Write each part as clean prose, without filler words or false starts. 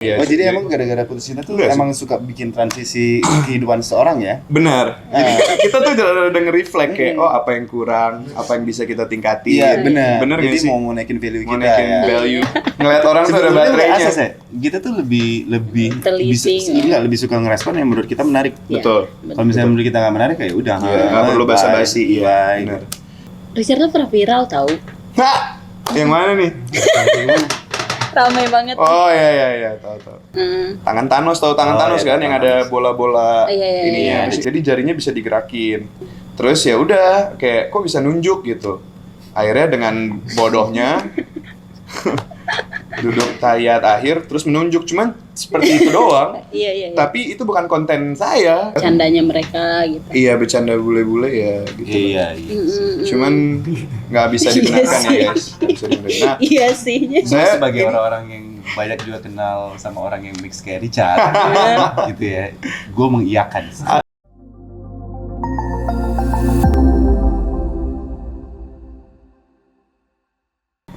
Iya, Oh jadi emang gara-gara putus cinta tuh Enggak sih. emang suka bikin transisi kehidupan seorang ya? Benar. Jadi kita tuh ada nge-reflect kayak apa yang kurang, apa yang bisa kita tingkatin. Iya benar. Bener nggak Jadi sih? mau naikin value Mau kita naikin ya. value. Ngeliat orang tuh ada Sebetulnya baterainya. asas ya. Kita tuh lebih Teliti, lebih suka ngerespon yang menurut kita menarik. Iya. Betul. Kalau misalnya menurut kita nggak menarik ya udah. Iya, nggak perlu basa-basi. Iya, benar. Richard tuh pernah viral tahu. Hah! Yang mana nih? Ramai banget. Oh iya, tahu. Tangan Thanos, tahu tangan Oh, Thanos iya, kan yang ada bola-bola Iya, ininya. iya. Jadi jarinya bisa digerakin. Terus ya udah, kayak kok bisa nunjuk gitu. Akhirnya dengan bodohnya duduk tahiyat akhir terus menunjuk, cuman seperti itu doang. Iya. Tapi itu bukan konten saya. Candanya mereka gitu. Iya, bercanda bule-bule ya gitu. Iya. Cuman nggak bisa Iya dibenarkan sih. ya guys. Nggak bisa dibenarkan. Nah, Iya sih. saya Sebagai orang-orang yang banyak juga kenal sama orang yang mix kayak Richard gitu ya, gue mengiyakan.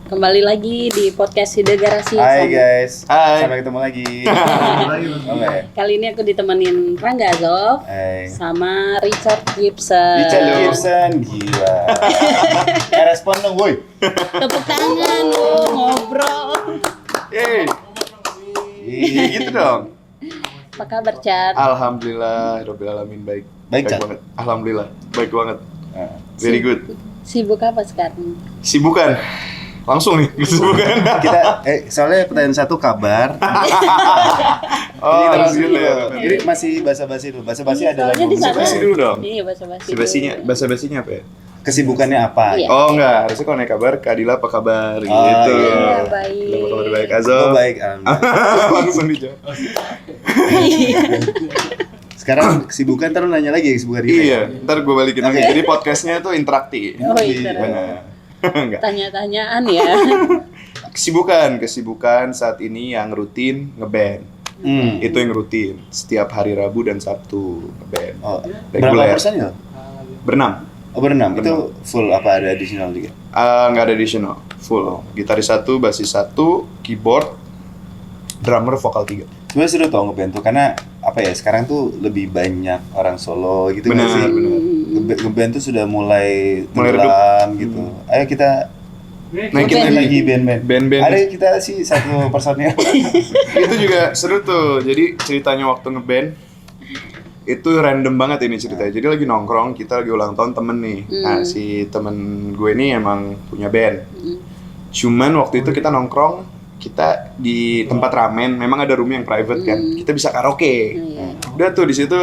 Kembali lagi di podcast Ide Garasi. Hai guys, Hai. sampai ketemu lagi. Oke. Kali ini aku ditemenin Rangga Azov Hai. sama Richard Gibson. Richard Halo. Gibson, gila. Respon dong, woi. Tepuk tangan lo, ngobrol. Yeay. Iya gitu dong. Apa kabar, Chat? Alhamdulillah, Rabbil Alamin baik. Baik, Chan. banget. Alhamdulillah, baik banget. Nah, Very good. Sibuk apa sekarang? Sibukan. Langsung nih, kesibukan. kita soalnya pertanyaan satu kabar. Oh, Jadi harus terus gitu ya. Jadi masih basa-basi dulu. Basa-basi adalah Soalnya di sana- Basa-basi dulu dong. Iya, basa-basi. Basa-basinya apa ya? kesibukannya apa? Iya. Oh enggak, harusnya kalau naik kabar, Kak Adila apa kabar gitu. iya, baik. Apa kabar baik, Oh, Azov? baik, alhamdulillah. Langsung dijawab. Sekarang kesibukan ntar lu nanya lagi ya kesibukan kita. Iya, ntar gue balikin lagi. Oke. Jadi podcastnya tuh interaktif. Oh, iya. Benar. Enggak. Tanya-tanyaan ya. Kesibukan saat ini yang rutin ngeband. Itu yang rutin. Setiap hari Rabu dan Sabtu ngeband. Oh, Reguler. berapa persen ya? Berenam. Oh, berenam. Berenam. Itu full apa ada additional juga? Nggak ada additional, full. Gitaris 1, bassis 1, keyboard, drummer, vokal 3. Sebenarnya seru tau ngeband tuh karena apa ya sekarang tuh lebih banyak orang solo gitu Benar, nggak sih? benar. Ngeband tuh sudah mulai Mulai tenggelam gitu. Ayo kita Naikin naikin lagi. lagi band-band. Band-band. Ada kita sih satu personil. Itu juga seru tuh. Jadi ceritanya waktu ngeband itu random banget ini ceritanya. Jadi lagi nongkrong, kita lagi ulang tahun temen nih. Nah, si temen gue ini emang punya band. Cuman waktu itu kita nongkrong, kita di tempat ramen, memang ada room yang private kan. Kita bisa karaoke. Iya. Udah tuh di situ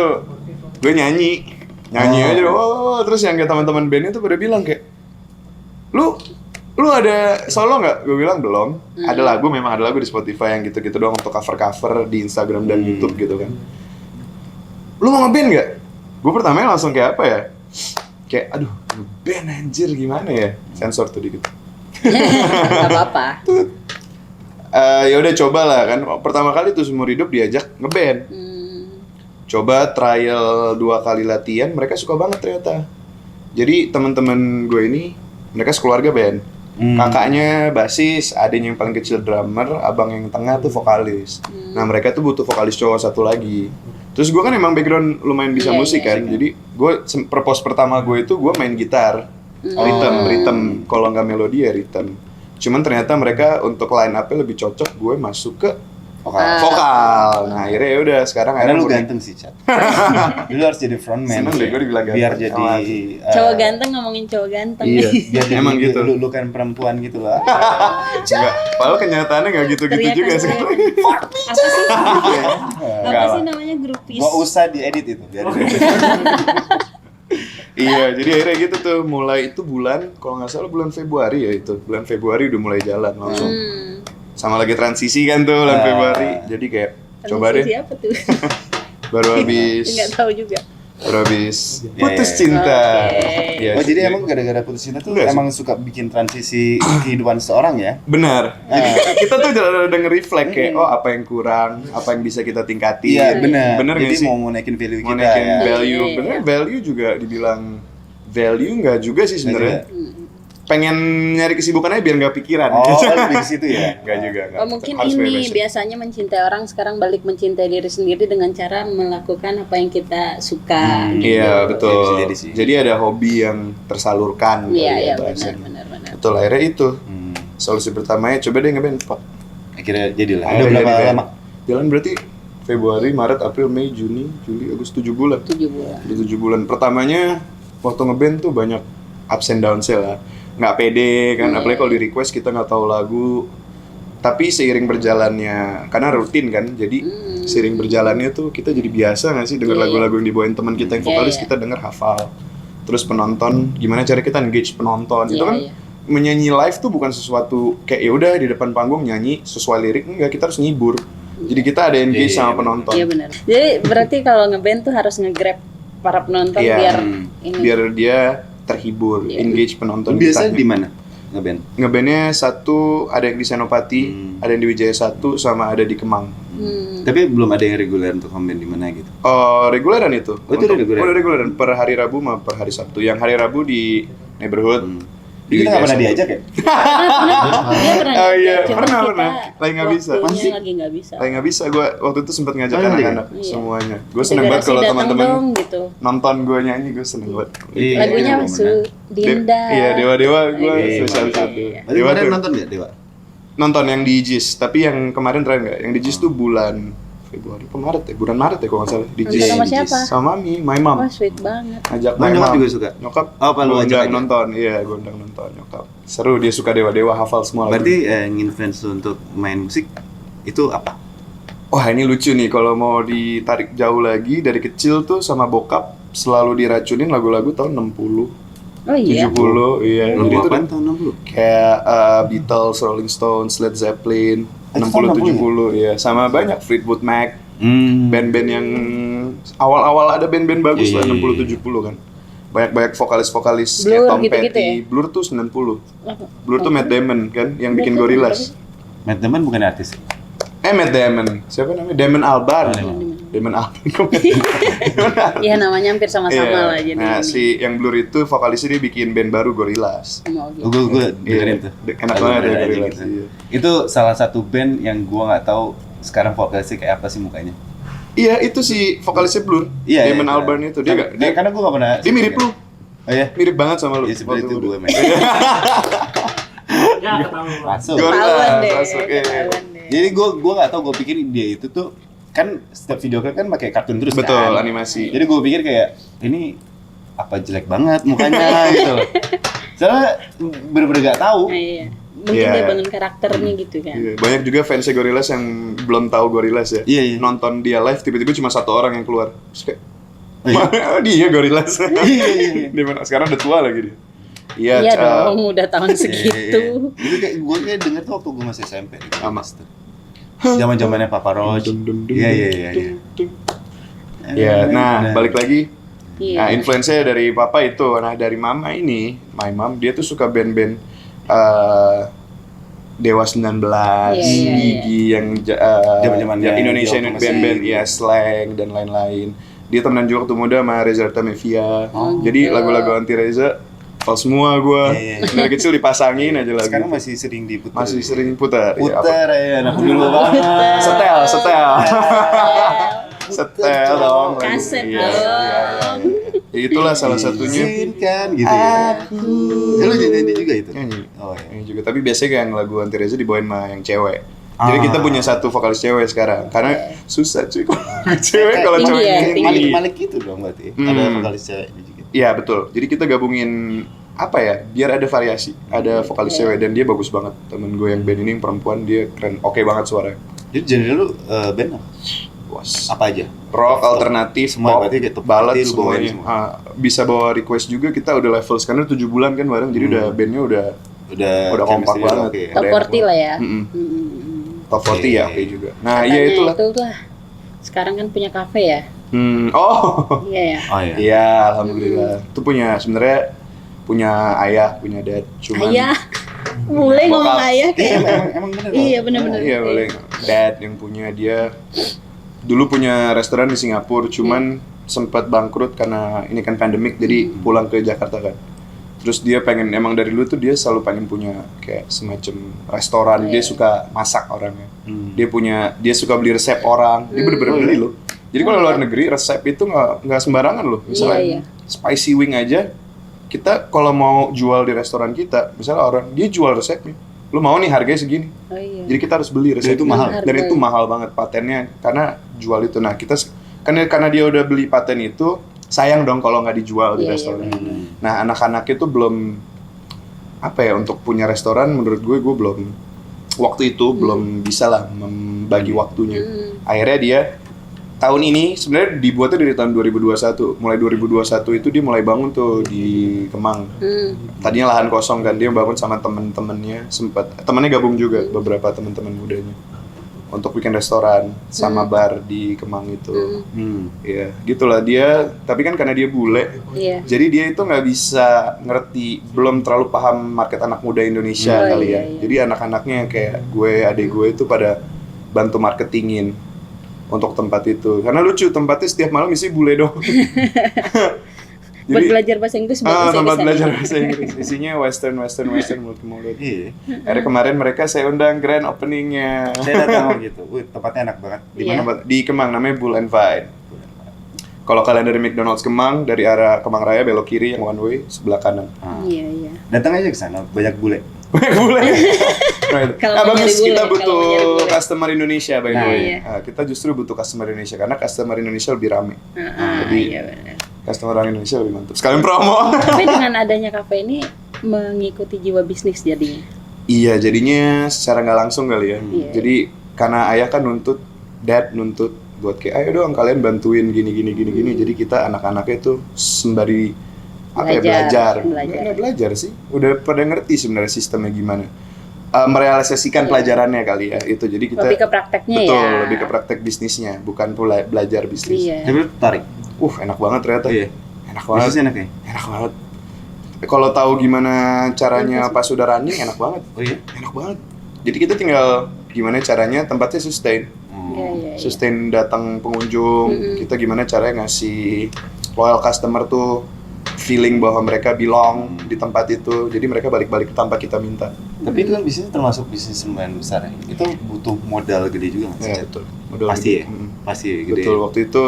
gue nyanyi aja. Oh, terus yang kayak teman-teman bandnya tuh pada bilang kayak, lu ada solo nggak? Gue bilang belum. Ada lagu, memang ada lagu di Spotify yang gitu-gitu doang untuk cover-cover di Instagram dan YouTube gitu kan. Lu mau ngeband nggak? Gue pertamanya langsung kayak apa ya? Kayak aduh ngeband anjir gimana ya? Sensor tuh dikit. Gak apa-apa. Ya udah coba lah kan. Pertama kali tuh seumur hidup diajak ngeband. Coba trial 2 kali latihan, mereka suka banget ternyata. Jadi teman-teman gue ini mereka sekeluarga band. Kakaknya basis, adiknya yang paling kecil drummer, abang yang tengah tuh vokalis. Nah mereka tuh butuh vokalis cowok satu lagi. Terus gue kan emang background lumayan bisa Iya, musik iya. kan. Jadi gue purpose pertama gue itu gue main gitar, rhythm. Kalau nggak melodi ya rhythm. Cuman ternyata mereka untuk line up-nya lebih cocok gue masuk ke vokal. Nah akhirnya ya udah sekarang Karena lu gue- ganteng sih, Chat. Lu harus jadi frontman. Seneng deh gue dibilang ganteng. Biar jadi Cowok ganteng ngomongin cowok ganteng. Iya, biar jadi emang gitu. Lu kan perempuan gitu lah. Enggak, padahal kenyataannya nggak gitu-gitu Teriakan juga sih. apa sih? Enggak Apa sih lah. namanya grupis? Gak usah diedit itu. Biar Iya, jadi akhirnya gitu tuh. Mulai itu bulan, kalau nggak salah bulan Februari ya itu. Bulan Februari udah mulai jalan langsung. Sama lagi transisi kan tuh bulan Februari. Jadi kayak coba deh. Siapa tuh? Baru habis Nggak tahu juga. putus cinta. Oke. Iya, Oh jadi iya. emang gara-gara putus cinta tuh Enggak sih. emang suka bikin transisi kehidupan seorang ya? Benar. Jadi kita tuh ada nge-reflect kayak apa yang kurang, apa yang bisa kita tingkatin. Iya benar. Bener nggak Jadi sih? mau naikin value Mau kita naikin ya. value. Iya. Bener value juga dibilang value nggak juga sih sebenarnya. pengen nyari kesibukannya biar nggak pikiran. Oh, lebih ke situ ya. Nggak juga. Nggak. Oh, mungkin Harus punya ini passion. biasanya mencintai orang sekarang balik mencintai diri sendiri dengan cara melakukan apa yang kita suka. Hmm. Iya Iya, betul. bisa jadi sih. Jadi ada hobi yang tersalurkan. Iya, kali ya iya bahasanya. benar. Betul, akhirnya itu Hmm. solusi pertamanya coba deh ngeband Pak. Akhirnya jadilah. Udah Akhirnya berapa jadi band. lama? Jalan berarti Februari, Maret, April, Mei, Juni, Juli, Agustus 7 bulan. 7 bulan. Di 7 bulan pertamanya waktu ngeband tuh banyak ups and downs lah. Nggak pede kan, Iya. apalagi kalau di request kita nggak tahu lagu. Tapi seiring berjalannya, karena rutin kan, jadi seiring berjalannya tuh kita jadi biasa nggak sih denger Iya, lagu-lagu yang dibawain teman kita yang Iya, vokalis iya. kita denger hafal. Terus penonton, gimana cara kita engage penonton? Itu Iya, kan iya. menyanyi live tuh bukan sesuatu kayak ya udah di depan panggung nyanyi sesuai lirik, enggak, kita harus ngibur. Jadi kita ada engage Iya, sama iya, penonton. Iya benar. Jadi berarti kalau ngeband tuh harus nge-grab para penonton Iya. biar ini. Biar dia terhibur, Iya. engage penonton. Biasanya kitanya. di mana ngeband? Ngebandnya satu ada yang di Senopati, ada yang di Wijaya 1, sama ada di Kemang. Tapi belum ada yang reguler untuk home band di mana gitu. Oh, reguleran itu. Oh, itu udah reguler? Udah reguleran per hari Rabu sama per hari Sabtu. Yang hari Rabu di neighborhood. Kita nggak pernah diajak ya? Dia pernah Oh iya, ngajak, cuma pernah, kita pernah. Lagi nggak bisa. waktunya Masih? lagi nggak bisa. Lagi nggak bisa, gue waktu itu sempat ngajak Oh, iya. anak-anak Iya. semuanya. Gue seneng banget Integrasi kalau datang teman-teman dong, gitu. nonton gue nyanyi, gue seneng banget. Iya, Lagunya iya, Su Dinda. Iya, Dewa-Dewa gue Iya, spesial iya. satu. Berarti Dewa kemarin tuh nonton nggak Dewa? nonton yang di JIS, tapi yang kemarin terakhir nggak. Yang di JIS tuh bulan Februari, Maret ya, bulan Maret ya kalau nggak salah. Di Nonton JIS. sama siapa? Sama Mami, my mom. Wah, sweet banget. Ngajak Oh, my nyokap mom. juga suka? Nyokap. Oh, apa lu gua ajak undang aja? nonton, iya, gue undang nonton nyokap. Seru, dia suka Dewa-Dewa, hafal semua lagu. Berarti nginfluence lu untuk main musik itu apa? Wah, ini lucu nih kalau mau ditarik jauh lagi. Dari kecil tuh sama bokap selalu diracunin lagu-lagu tahun 60, Oh iya. 70, iya. Lagu Jadi itu apaan tahun 60? kayak Beatles, Rolling Stones, Led Zeppelin, Itu 60 tahun 70 ya. Sama banyak Fleetwood Mac, Hmm. band-band yang awal-awal ada band-band bagus Iya, lah iya, 60 iya. 70 kan. Banyak-banyak vokalis-vokalis Blur kayak Tom gitu-gitu Petty. ya? Blur tuh 90. Apa? Blur tuh Matt Damon kan yang bikin Blur tuh Gorillaz. Matt Damon bukan artis. Matt Damon. Siapa namanya? Damon Albarn. Oh, Damon Albarn. Kok Matt Damon? Iya, namanya hampir sama-sama Iya. lah jadi. Nah, ini. si yang Blur itu vokalisnya dia bikin band baru Gorillaz. Mau gitu. Gue dengerin tuh. Enak Lagu banget ya aja Gorillaz. gitu. Iya. Itu salah satu band yang gue nggak tahu sekarang vokalisnya kayak apa sih mukanya. Iya, itu si vokalisnya Blur. Iya. Damon iya. Albarn itu. Dia enggak dia karena gue nggak pernah. dia mirip lu. Oh iya. Mirip banget sama lu. Iya sebenarnya itu Waktu gue muda. main. Ya, ketahuan. Masuk. Gorillaz, Ketahuan deh, masuk, iya. ketahuan deh. Jadi gue nggak tahu, gue pikir dia itu tuh kan setiap video klip kan pakai kartun terus Betul, kan. animasi. Jadi gue pikir kayak ini apa jelek banget mukanya gitu loh. Soalnya bener-bener gak tahu. Nah, iya. Mungkin Iya. dia bangun karakternya gitu kan. Iya, banyak juga fansnya Gorillaz yang belum tahu Gorillaz ya. Iya, iya. Nonton dia live tiba-tiba cuma satu orang yang keluar. Terus kayak, Oh, iya. "Oh, dia Gorillaz. Iya, iya. Dia mana- sekarang udah tua lagi dia. Iya, Iya Ca. dong, udah tahun segitu. Jadi kayak gue kayak denger tuh waktu gue masih SMP gitu. Sama. Zaman-zamannya Papa Roach. Dun, dun, dun, Iya, dun, iya, iya, dun, iya. dun. Ya, nah balik lagi. Iya. Nah, influence-nya dari papa itu. Nah, dari mama ini, my mom, dia tuh suka band-band Dewa 19, Iya, iya, Gigi yang Zaman-zamannya yang Indonesia dia waktu masih- band-band ya Slang dan lain-lain. Dia temenan juga waktu muda sama Reza Artamevia. Jadi gitu. lagu-lagu anti Reza hafal semua gua. Iya, iya. Dari kecil dipasangin aja lagu. Sekarang masih sering diputar. masih sering putar. Ya, apa? putar ya, anak dulu banget. Setel. Setel dong. lagu. Kaset Iya, dong. iya, iya. Ya, itulah salah satunya. Izinkan gitu ya. Lu jadi juga itu. Nyanyi. Oh iya. Ini juga, tapi biasanya kayak yang lagu anti Reza dibawain sama yang cewek. Jadi kita punya satu vokalis cewek sekarang, karena susah cuy kalau cewek kalau Tinggi cowok ya, ini tinggi. tinggi. Malik gitu dong berarti. Ada vokalis ceweknya juga. Iya betul. Jadi kita gabungin apa ya? Biar ada variasi. Ada vokalis cewek dan dia bagus banget. Temen gue yang band ini yang perempuan dia keren, oke banget suaranya. Jadi genre lu band apa? Was. Apa aja? Rock, alternatif, Semua pop, berarti kayak top ballad party lu bawain semuanya. semua. Bisa bawa request juga, kita udah level sekarang 7 bulan kan bareng, jadi udah bandnya udah Udah kompak chemistry banget. oke. Top 40 lah ya. Mm-mm. Top 40 Oke. ya oke juga. Nah Katanya iya itulah. itulah. Sekarang kan punya kafe ya. Oh Iya ya. Oh iya. iya alhamdulillah. Itu punya sebenarnya punya ayah, punya dad. Cuman Ayah. Boleh Bokap. ngomong ayah Iya, kayak. emang bener. Iya benar-benar. Iya boleh. Dad yang punya dia dulu punya restoran di Singapura, cuman sempat bangkrut karena ini kan pandemik, jadi pulang ke Jakarta kan. Terus dia pengen, emang dari dulu tuh dia selalu pengen punya kayak semacam restoran. Dia suka masak orangnya. Dia suka beli resep orang. Dia bener-bener beli loh. Jadi kalau luar negeri resep itu nggak sembarangan loh. Misalnya spicy wing aja, kita kalau mau jual di restoran kita, misalnya orang dia jual resepnya, lu mau nih harganya segini. Jadi kita harus beli resepnya. itu mahal. Dan itu mahal banget patennya karena jual itu. Nah kita karena dia udah beli paten itu, sayang dong kalau nggak dijual di restoran. Nah anak-anak itu belum apa ya, untuk punya restoran menurut gue belum waktu itu belum bisa lah membagi waktunya. Akhirnya dia tahun ini sebenarnya dibuatnya dari tahun 2021. Mulai 2021 itu dia mulai bangun tuh di Kemang. Tadinya lahan kosong kan, dia bangun sama temen-temennya, temennya gabung juga beberapa teman-teman mudanya untuk bikin restoran sama bar di Kemang itu. Ya gitulah dia, tapi kan karena dia bule, jadi dia itu nggak bisa ngerti, belum terlalu paham market anak muda Indonesia kali ya. Jadi anak-anaknya kayak gue, adik gue itu pada bantu marketingin untuk tempat itu, karena lucu tempatnya setiap malam isi bule dong. Buat belajar bahasa Inggris tempat belajar bahasa Inggris, isinya western mulut. Akhirnya kemarin mereka saya undang grand openingnya. Saya datang gitu. Tempatnya enak banget. Di mana? Di Kemang, namanya Bull and Vine. Kalau kalian dari McDonald's Kemang, dari arah Kemang Raya belok kiri yang one way, sebelah kanan. Iya. Datang aja ke sana, banyak bule. Bule. Bagus, bule, kita kalau butuh bule. customer Indonesia by the way. Iya. Kita justru butuh customer Indonesia karena customer Indonesia lebih rame. Iya benar. Customer orang Indonesia lebih mantap. Sekalian promo. Tapi dengan adanya kafe ini mengikuti jiwa bisnis jadinya. Iya, jadinya secara nggak langsung kali ya. Jadi karena ayah kan dad nuntut buat kayak ayo dong kalian bantuin gini. Jadi kita anak-anaknya tuh sembari belajar. Nggak belajar sih. Udah pada ngerti sebenarnya sistemnya gimana. Merealisasikan pelajarannya kali ya itu. Jadi kita lebih ke prakteknya betul, lebih ke praktek bisnisnya, bukan pula belajar bisnis. Iya. Tapi lu tertarik? Enak banget ternyata. Iya. Enak banget. Bisnisnya enak ya? Enak banget. Kalau tahu gimana caranya pas udah running, enak banget. Oh iya? Enak banget. Jadi kita tinggal gimana caranya tempatnya sustain. Iya. Sustain datang pengunjung. Kita gimana caranya ngasih loyal customer tuh feeling bahwa mereka belong di tempat itu. Jadi mereka balik-balik tanpa kita minta. Tapi itu kan bisnis termasuk bisnis lumayan besar ya. Itu butuh modal gede juga nggak sih? Ya betul. Modal Pasti gede. ya? Pasti ya, gede. Betul, waktu itu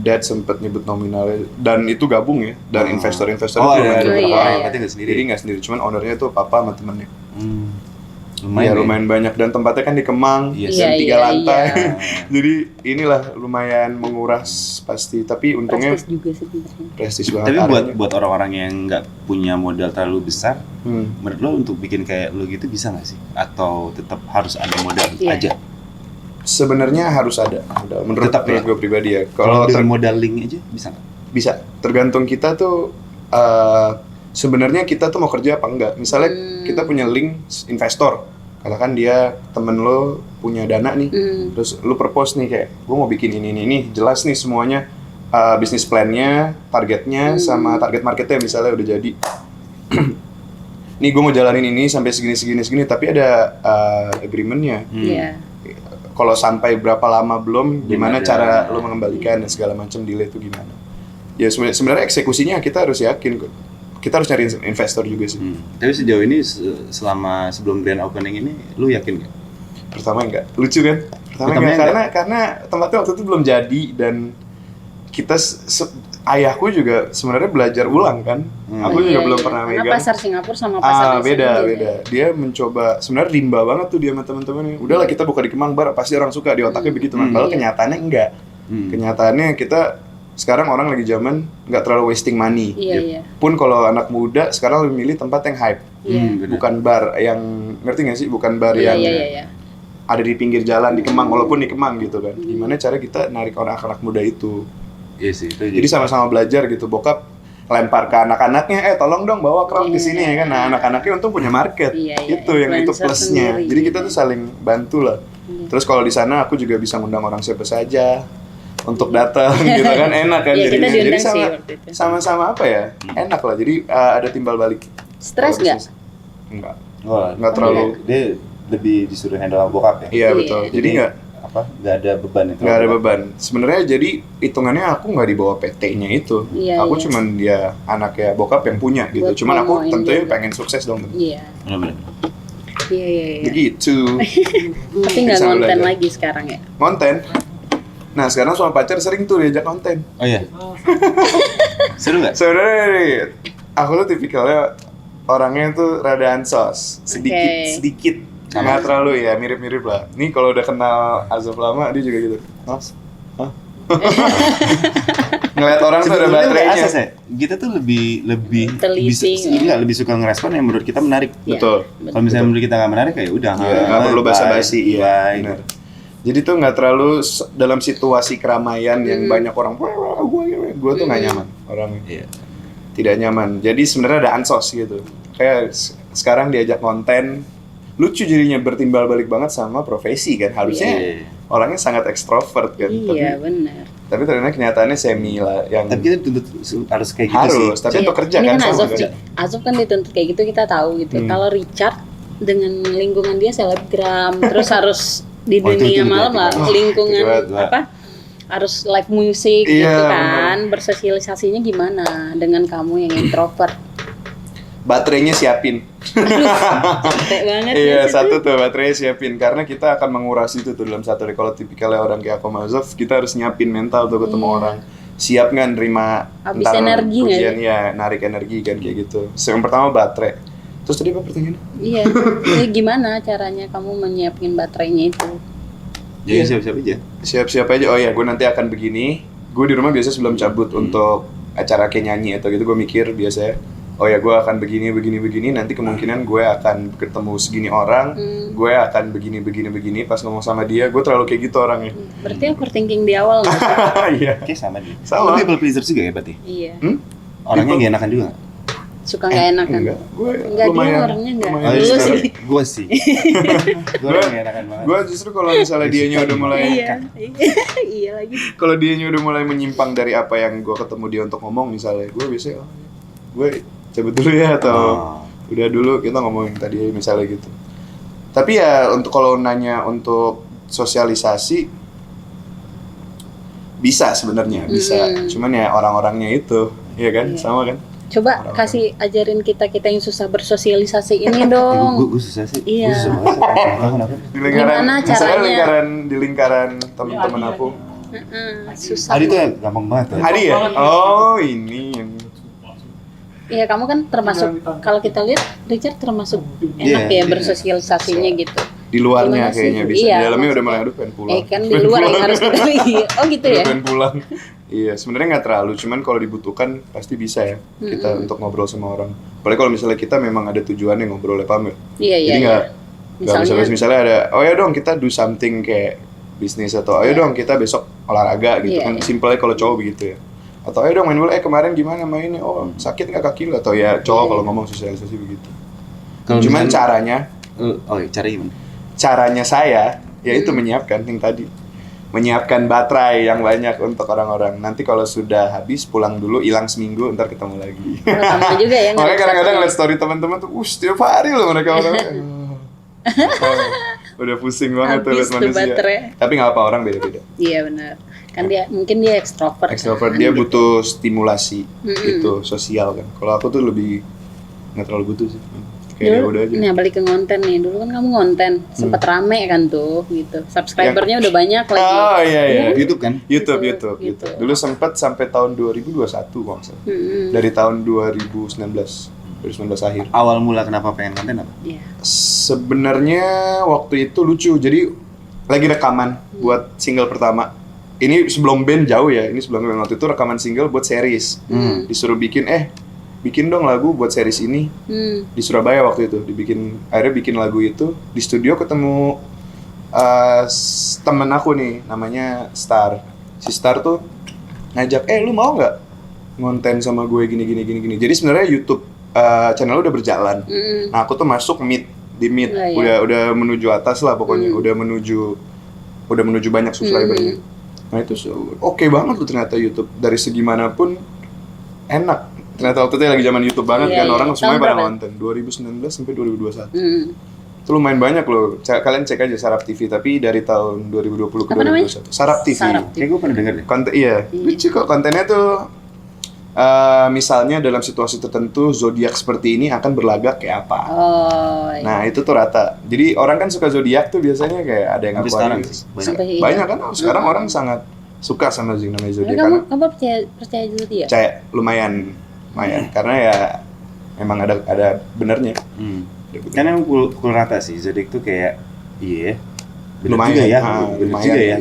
Dad sempat nyebut nominalnya dan itu gabung ya, dan investor-investor Oh, itu ada lumayan. beberapa orang, iya. berarti nggak sendiri. Jadi nggak sendiri, cuman ownernya tuh papa sama temennya. Lumayan, Ya, lumayan banyak dan tempatnya kan di Kemang Iya, dan 3 iya, lantai. iya. Jadi inilah lumayan menguras pasti, tapi untungnya Prestis juga sebenarnya. prestis banget. Tapi areanya. buat orang-orang yang nggak punya modal terlalu besar, Hmm. menurut lo untuk bikin kayak lo gitu bisa nggak sih? Atau tetap harus ada modal Iya. aja? Sebenarnya harus ada modal. Menurut Tetap ya? gue pribadi ya. Kalau Kalau dengan modal link aja bisa nggak? bisa, tergantung kita tuh sebenarnya kita tuh mau kerja apa enggak. Misalnya kita punya link investor, katakan dia temen lo punya dana nih, terus lo propose nih kayak gue mau bikin ini, jelas nih semuanya, bisnis plan-nya, targetnya, sama target marketnya misalnya udah jadi. Nih gue mau jalanin ini sampai segini, tapi ada agreement-nya. Iya. Kalau sampai berapa lama belum, gimana Ada. cara lo mengembalikan dan segala macam delay itu gimana? Ya sebenarnya eksekusinya kita harus yakin, kita harus nyari investor juga sih. Tapi sejauh ini selama sebelum grand opening ini, lu yakin nggak? Pertama enggak, lucu kan? Pertama enggak, karena tempatnya waktu itu belum jadi dan kita ayahku juga sebenarnya belajar ulang kan. Aku juga belum pernah Karena megang. pasar Singapura sama pasar di sini Beda. Dia mencoba, sebenarnya rimba banget tuh dia sama teman-temannya. Udahlah kita buka di Kemang bar, pasti orang suka, di otaknya begitu. Padahal kenyataannya enggak. Kenyataannya kita sekarang orang lagi zaman nggak terlalu wasting money. Iya. Pun kalau anak muda sekarang lebih milih tempat yang hype. Bukan bar yang, ngerti nggak sih? Bukan bar yang Iya. ada di pinggir jalan di Kemang, walaupun di Kemang gitu kan. Gimana cara kita narik orang anak muda itu? Iya sih. Itu Jadi sama-sama belajar gitu. Bokap lempar ke anak-anaknya, tolong dong bawa crowd di sini ya kan. Nah, anak-anaknya untung punya market. Iya, Itu yang itu influencer plusnya. sendiri. Jadi kita tuh saling bantu lah. Terus kalau di sana aku juga bisa ngundang orang siapa saja untuk datang gitu kan, enak kan Iya, kita jadinya. Jadi diundang sih waktu itu. sama-sama apa ya? Enak lah. Jadi ada timbal balik. Stres Kalau nggak? bisnis. Enggak. Wah, Nggak terlalu. dia lebih disuruh handle sama bokap ya? Iya Iya. betul. Jadi nggak nggak ada beban itu. Nggak ada beban. Sebenarnya jadi hitungannya aku nggak dibawa PT-nya itu. Iya, Aku iya. cuman dia anaknya bokap yang punya gitu. Buat Cuman aku promoin tentunya juga. pengen sukses dong. Iya. Benar-benar. Iya. Begitu. Tapi nggak Bisa konten belajar. lagi sekarang ya. Konten. Nah sekarang sama pacar sering tuh diajak konten. Oh iya. Seru nggak? Sebenarnya nih, aku tuh tipikalnya orangnya tuh rada ansos, Oke. sedikit, Sama. nggak terlalu ya, mirip-mirip lah. Nih kalau udah kenal Azaf lama dia juga gitu. Mas, hah? Ngeliat orang tuh ada Sebetulnya nggak baterainya. asas ya. Kita tuh lebih Teliti, bisa, ya. enggak, lebih suka ngerespon yang menurut kita menarik. Iya, Betul. Kalau misalnya menurut kita nggak menarik kayak udah Iya, nggak perlu basa-basi, iya, bye. benar. Jadi tuh nggak terlalu dalam situasi keramaian yang banyak orang, gue tuh nggak nyaman orangnya. Iya. Tidak nyaman. Jadi sebenarnya ada ansos gitu. Kayak sekarang diajak konten, lucu jadinya bertimbal balik banget sama profesi kan. Harusnya Iya. orangnya sangat ekstrovert kan. Iya, benar. Tapi ternyata kenyataannya semi lah yang Tapi kita tuntut harus kayak gitu sih. harus. Tapi Iya. untuk kerja Ini kan kan sama Azov kan. nih. Azov kan dituntut kayak gitu, kita tahu gitu. Kalau Richard dengan lingkungan dia selebgram, terus harus di Oh, itu dunia malam lah, berat. lingkungan Itu berat. apa? Harus live musik Iya, gitu kan. Bersosialisasinya gimana dengan kamu yang introvert? Baterainya siapin. Capek banget Iya, ya. satu tuh baterainya siapin karena kita akan menguras itu tuh dalam satu hari. Kalau tipikalnya orang kayak aku sama Azov, kita harus nyiapin mental tuh ketemu orang. Siap nggak nerima Habis energi nggak pujian, ya narik energi kan kayak gitu. So, yang pertama baterai. Terus tadi apa pertanyaannya? Iya. Jadi gimana caranya kamu menyiapin baterainya itu? Jadi siap-siap aja. Siap-siap aja. Oh ya, gue nanti akan begini. Gue di rumah biasa sebelum cabut untuk acara kayak nyanyi atau gitu, gue mikir biasanya, oh ya gue akan begini. Nanti kemungkinan gue akan ketemu segini orang. Gue akan begini. Pas ngomong sama dia, gue terlalu kayak gitu orangnya. Berarti overthinking di awal nggak sih? Iya. Oke, sama dia. Sama. Lu people pleaser juga ya berarti? Iya. Orangnya nggak enakan juga. Suka nggak enak kan? Enggak. Gue Enggak, dia lumayan. orangnya enggak. lumayan Lu sekarang. sih. Gue sih. Gue orangnya nggak enakan banget. Gue justru kalau misalnya dianya udah mulai, Iya. Iya lagi. kalau dianya udah mulai menyimpang dari apa yang gue ketemu dia untuk ngomong misalnya, gue biasanya, gue cabut dulu ya atau udah dulu kita ngomongin tadi misalnya gitu. Tapi ya untuk kalau nanya untuk sosialisasi bisa sebenarnya bisa. Cuman ya orang-orangnya itu, iya kan, sama kan. Coba Orang-orang. kasih ajarin kita yang susah bersosialisasi ini Gue dong. susah sih. Iya. Gue susah banget. Kenapa? Di lingkaran, Gimana misalnya caranya? di lingkaran teman-teman aku. Susah. Adi tuh ya gampang banget tuh. Adi ya? Oh ini yang Iya, kamu kan termasuk, kalau kita lihat Richard termasuk enak Iya, ya bersosialisasinya gitu. di luarnya Gimana sih? kayaknya bisa. Iya, Di dalamnya udah maksudnya. mulai aduh pengen pulang. Kan di luar yang harus kita lihat. Oh gitu ya? Pengen pulang. Iya, sebenarnya nggak terlalu, cuman kalau dibutuhkan pasti bisa ya kita untuk ngobrol sama orang. Apalagi kalau misalnya kita memang ada tujuannya ngobrol ya, paham ya? Iya, iya. Jadi nggak Misalnya, ada, oh ya dong kita do something kayak bisnis atau ayo dong kita besok olahraga gitu Iya, kan, iya. simpelnya kalau cowok begitu ya. Atau ayo dong main bola, kemarin gimana mainnya? Oh sakit nggak kaki lu? Atau ya cowok Iya, kalau iya. ngomong sosialisasi begitu. Kalau Cuman misalnya- caranya, Oh, cara gimana? caranya saya yaitu menyiapkan yang tadi, menyiapkan baterai yang banyak untuk orang-orang. Nanti kalau sudah habis pulang dulu, hilang seminggu, ntar ketemu lagi. sama juga ya. Makanya kadang-kadang lihat story teman-teman tuh, setiap hari loh mereka orang. Udah pusing banget tuh Habis lihat tuh manusia. baterai. Tapi nggak apa, orang beda-beda. Iya benar. Kan mungkin dia ekstrovert. Extrovert kan, dia gitu. butuh stimulasi, itu sosial kan. Kalau aku tuh lebih nggak terlalu butuh sih. Kayak ya Dulu, udah aja. nah balik ke konten nih. Dulu kan kamu konten, sempat rame kan tuh gitu. Subscribernya udah banyak lagi. Oh iya iya. YouTube kan? YouTube. Gitu. Dulu sempat sampai tahun 2021 kalau nggak salah. Dari tahun 2019 akhir. Awal mula kenapa pengen konten apa? Iya. Sebenarnya waktu itu lucu. Jadi lagi rekaman buat single pertama. Ini sebelum band jauh ya. Ini sebelum band, waktu itu rekaman single buat series. Disuruh bikin dong lagu buat series ini. Di Surabaya waktu itu akhirnya bikin lagu itu di studio, ketemu temen aku nih namanya Star. Si Star tuh ngajak, lu mau nggak ngonten sama gue gini. Jadi sebenarnya YouTube channel udah berjalan. Nah aku tuh masuk di mid, Oh, iya. udah menuju atas lah pokoknya, udah menuju banyak subscribernya. Nah itu oke banget tuh ternyata YouTube, dari segi manapun enak. Ternyata waktu itu lagi zaman YouTube banget Iya, kan, iya. orang Tahun semuanya pada berapa? nonton. 2019 sampai 2021. Itu lumayan banyak loh. Kalian cek aja Sarap TV, tapi dari tahun 2020 ke Apa namanya? 2021. Sarap TV. Sarap. Kayak gue pernah denger deh. Iya. Lucu kok kontennya tuh. Misalnya dalam situasi tertentu zodiak seperti ini akan berlagak kayak apa. Oh, iya. Nah itu tuh rata. Jadi orang kan suka zodiak tuh biasanya kayak ada yang Sampai sekarang Aquarius. sih, banyak. Sampai iya. Banyak kan. Sekarang orang sangat suka sama yang namanya zodiak Kamu karena percaya dulu dia? percaya lumayan karena ya emang ada benernya. Kan emang pukul rata sih, zodiak tuh kayak iya, bener Lumayan, juga ya, bener lumayan. juga ya.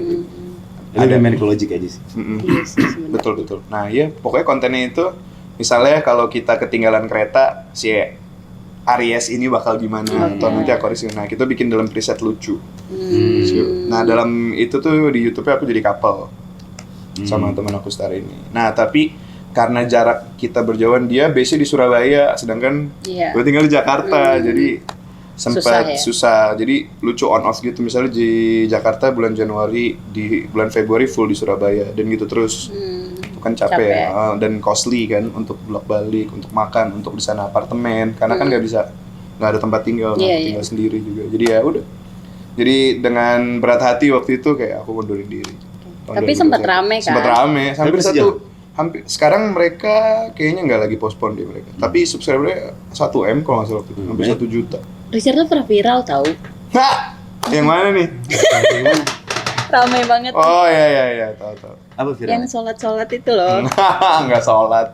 Ada. Ada main ke logik aja sih. Iya sih sebenarnya. Betul. Nah iya pokoknya kontennya itu misalnya kalau kita ketinggalan kereta si Aries ini bakal gimana atau nanti Aquarius gimana. Nah kita bikin dalam preset lucu. Nah dalam itu tuh di YouTube-nya aku jadi couple sama teman aku Star ini. Nah tapi karena jarak kita berjauhan, dia base di Surabaya, sedangkan Iya. gue tinggal di Jakarta, jadi sempat Susah ya? susah. Jadi lucu on off gitu. Misalnya di Jakarta bulan Januari, di bulan Februari full di Surabaya dan gitu terus. Itu kan capek ya. Dan costly kan untuk bolak-balik, untuk makan, untuk di sana apartemen, karena kan nggak ada tempat tinggal, tinggal sendiri juga. Jadi ya udah. Jadi dengan berat hati waktu itu kayak aku mundurin diri. Tapi sempat rame kan? Sempat rame, hampir sejam? hampir sekarang mereka kayaknya nggak lagi postpone deh mereka. Tapi subscribernya 1M kalau nggak salah waktu itu, hampir 1 juta. Richard tuh pernah viral tahu. Hah! Yang mana nih? Rame banget. Oh iya, tahu. Apa viral? Yang sholat itu loh. Nggak sholat.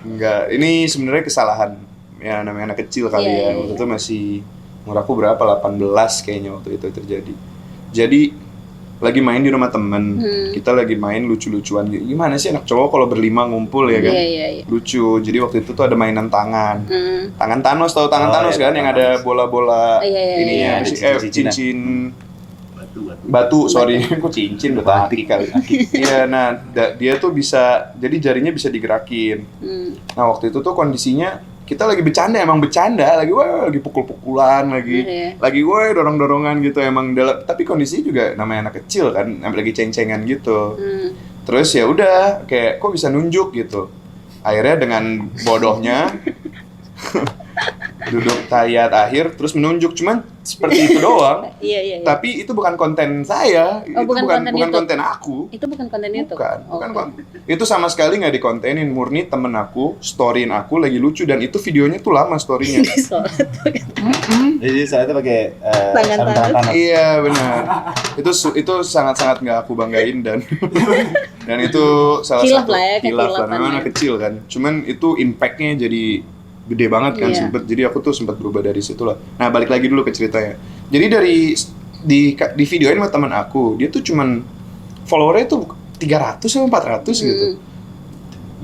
Nggak. Ini sebenarnya kesalahan. Ya namanya anak kecil kali Iya, ya. iya, Waktu itu masih umur aku berapa? 18 kayaknya waktu itu terjadi. Jadi lagi main di rumah temen, kita lagi main lucu-lucuan gitu. Gimana sih anak cowok kalau berlima ngumpul ya kan? Iya. Lucu. Jadi waktu itu tuh ada mainan tangan. Tangan Thanos, tahu tangan Oh, Thanos iya, kan yang ada bola-bola Iya, ininya, iya. cincin batu, sorry, kok cincin batik kali. Iya, nah dia tuh bisa, jadi jarinya bisa digerakin. Nah waktu itu tuh kondisinya kita lagi bercanda, lagi pukul-pukulan, lagi dorong-dorongan gitu emang dalam, tapi kondisinya juga namanya anak kecil kan, lagi ceng-cengan gitu. Terus ya udah kayak kok bisa nunjuk gitu. Akhirnya dengan bodohnya duduk tahiyat akhir terus menunjuk, cuman seperti itu doang. Iya. Tapi itu bukan konten saya, Oh, itu bukan konten YouTube. konten aku. Itu bukan konten YouTube. Bukan konten. Itu sama sekali nggak dikontenin, murni temen aku storyin aku lagi lucu dan itu videonya tuh lama storynya. Di sholat tuh kan. Jadi saat itu pakai Tangan Thanos. Iya benar. Itu sangat-sangat nggak aku banggain dan itu salah Kilaf satu lah ya, kilaf lah. kekilafannya. Memang anak kecil kan. Cuman itu impactnya jadi gede banget kan, Iya. jadi aku tuh sempat berubah dari situ lah. Nah balik lagi dulu ke ceritanya. Jadi di videoin sama teman aku, dia tuh cuman followernya tuh 300 sama 400 gitu.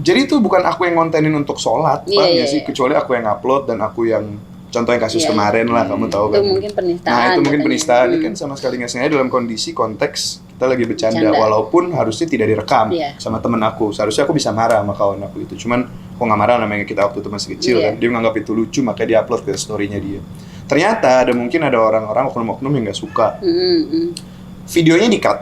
Jadi itu bukan aku yang ngontenin untuk sholat, Iya, paham iya, ya sih? iya. Kecuali aku yang upload dan aku yang contoh yang kasus Iya. kemarin lah, kamu tahu Itu kan? mungkin penistaan. Nah itu mungkin katanya. penistaan, ini kan sama sekali nggak sengaja dalam kondisi konteks kita lagi bercanda, Bercanda. walaupun harusnya tidak direkam Iya. sama temen aku. Seharusnya aku bisa marah sama kawan aku itu, cuman aku nggak marah, namanya kita waktu itu masih kecil Iya. kan. Dia menganggap itu lucu, makanya dia upload ke story-nya dia. Ternyata mungkin ada orang-orang oknum-oknum yang nggak suka. Videonya di-cut,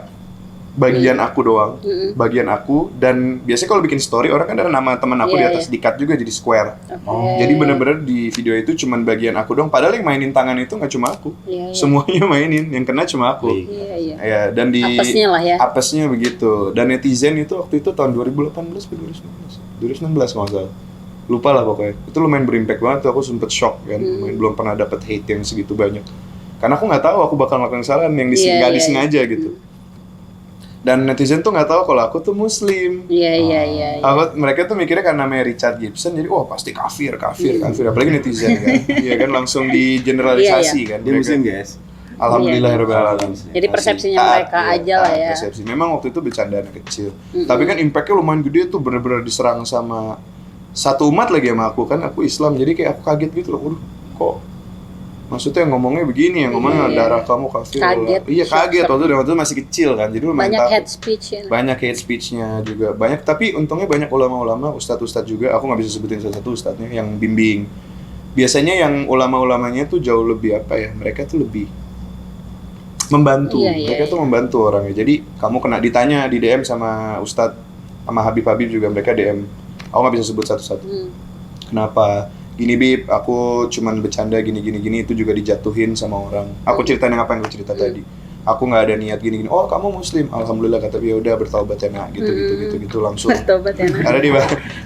bagian aku doang, bagian aku, dan biasanya kalau bikin story orang kan ada nama teman aku Iya, di atas, iya. di-cut juga jadi square. Oke. Jadi bener-bener di video itu cuman bagian aku doang, padahal yang mainin tangan itu nggak cuma aku. Iya. Semuanya mainin, yang kena cuma aku. Iya. Ya, dan di Apesnya lah ya. apesnya begitu. Dan netizen itu waktu itu tahun 2018 atau 2019 kalau nggak salah. Lupa lah pokoknya. Itu lumayan berimpact banget tuh, aku sempet shock kan. Belum pernah dapet hate yang segitu banyak. Karena aku nggak tahu aku bakal melakukan kesalahan yang Iya, nggak iya, disengaja gitu. Dan netizen tuh nggak tahu kalau aku tuh muslim. Iya. Mereka tuh mikirnya karena namanya Richard Gibson, jadi wah pasti kafir. Apalagi netizen kan. Iya kan langsung digeneralisasi kan. Dia Mereka- muslim guys. Alhamdulillah Iya. rabbil alamin. Jadi persepsinya Taat, mereka iya, aja lah taat ya. Persepsi. Memang waktu itu bercanda anak kecil. Tapi kan impactnya lumayan gede tuh, bener-bener diserang sama satu umat lagi sama aku kan. Aku Islam, jadi kayak aku kaget gitu loh. Waduh, kok maksudnya ngomongnya begini ya, ngomongnya Iya. darah kamu kafir. Kaget. Iya kaget, waktu itu masih kecil kan. Jadi lumayan Banyak takut. hate speech ya. Banyak hate speech-nya juga. Banyak, tapi untungnya banyak ulama-ulama, ustadz-ustadz juga. Aku nggak bisa sebutin salah satu ustadznya yang bimbing. Biasanya yang ulama-ulamanya tuh jauh lebih apa ya, mereka tuh lebih membantu. Iya, Mereka tuh membantu orangnya. Jadi kamu kena ditanya di DM sama ustadz, sama Habib juga, mereka DM. Aku nggak bisa sebut satu-satu. Kenapa gini Bib, aku cuman bercanda gini itu juga dijatuhin sama orang. Aku ceritain yang apa yang gue cerita tadi. Aku nggak ada niat gini. Oh kamu muslim, alhamdulillah, kata dia udah bertaubat ya nak, gitu langsung. Bertobat ya nak. Karena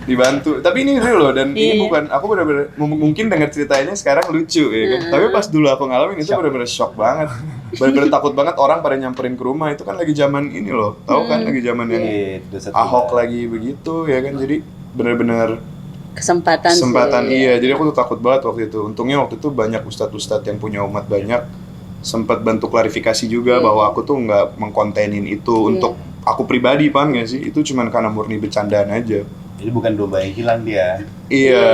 dibantu. Tapi ini real loh, dan ini Iya. bukan, aku bener-bener mungkin denger ceritanya sekarang lucu ya kan. Tapi pas dulu aku ngalamin itu bener-bener shock banget. Bener-bener takut banget orang pada nyamperin ke rumah. Itu kan lagi zaman ini loh, tahu kan, lagi zaman yang Ahok lagi begitu ya kan. Jadi bener-bener Kesempatan sih. iya. Jadi aku tuh takut banget waktu itu. Untungnya waktu itu banyak ustadz-ustadz yang punya umat banyak sempat bantu klarifikasi juga bahwa aku tuh nggak mengkontenin itu untuk aku pribadi, paham nggak sih? Itu cuman karena murni bercandaan aja. Jadi bukan domba yang hilang dia. Iya.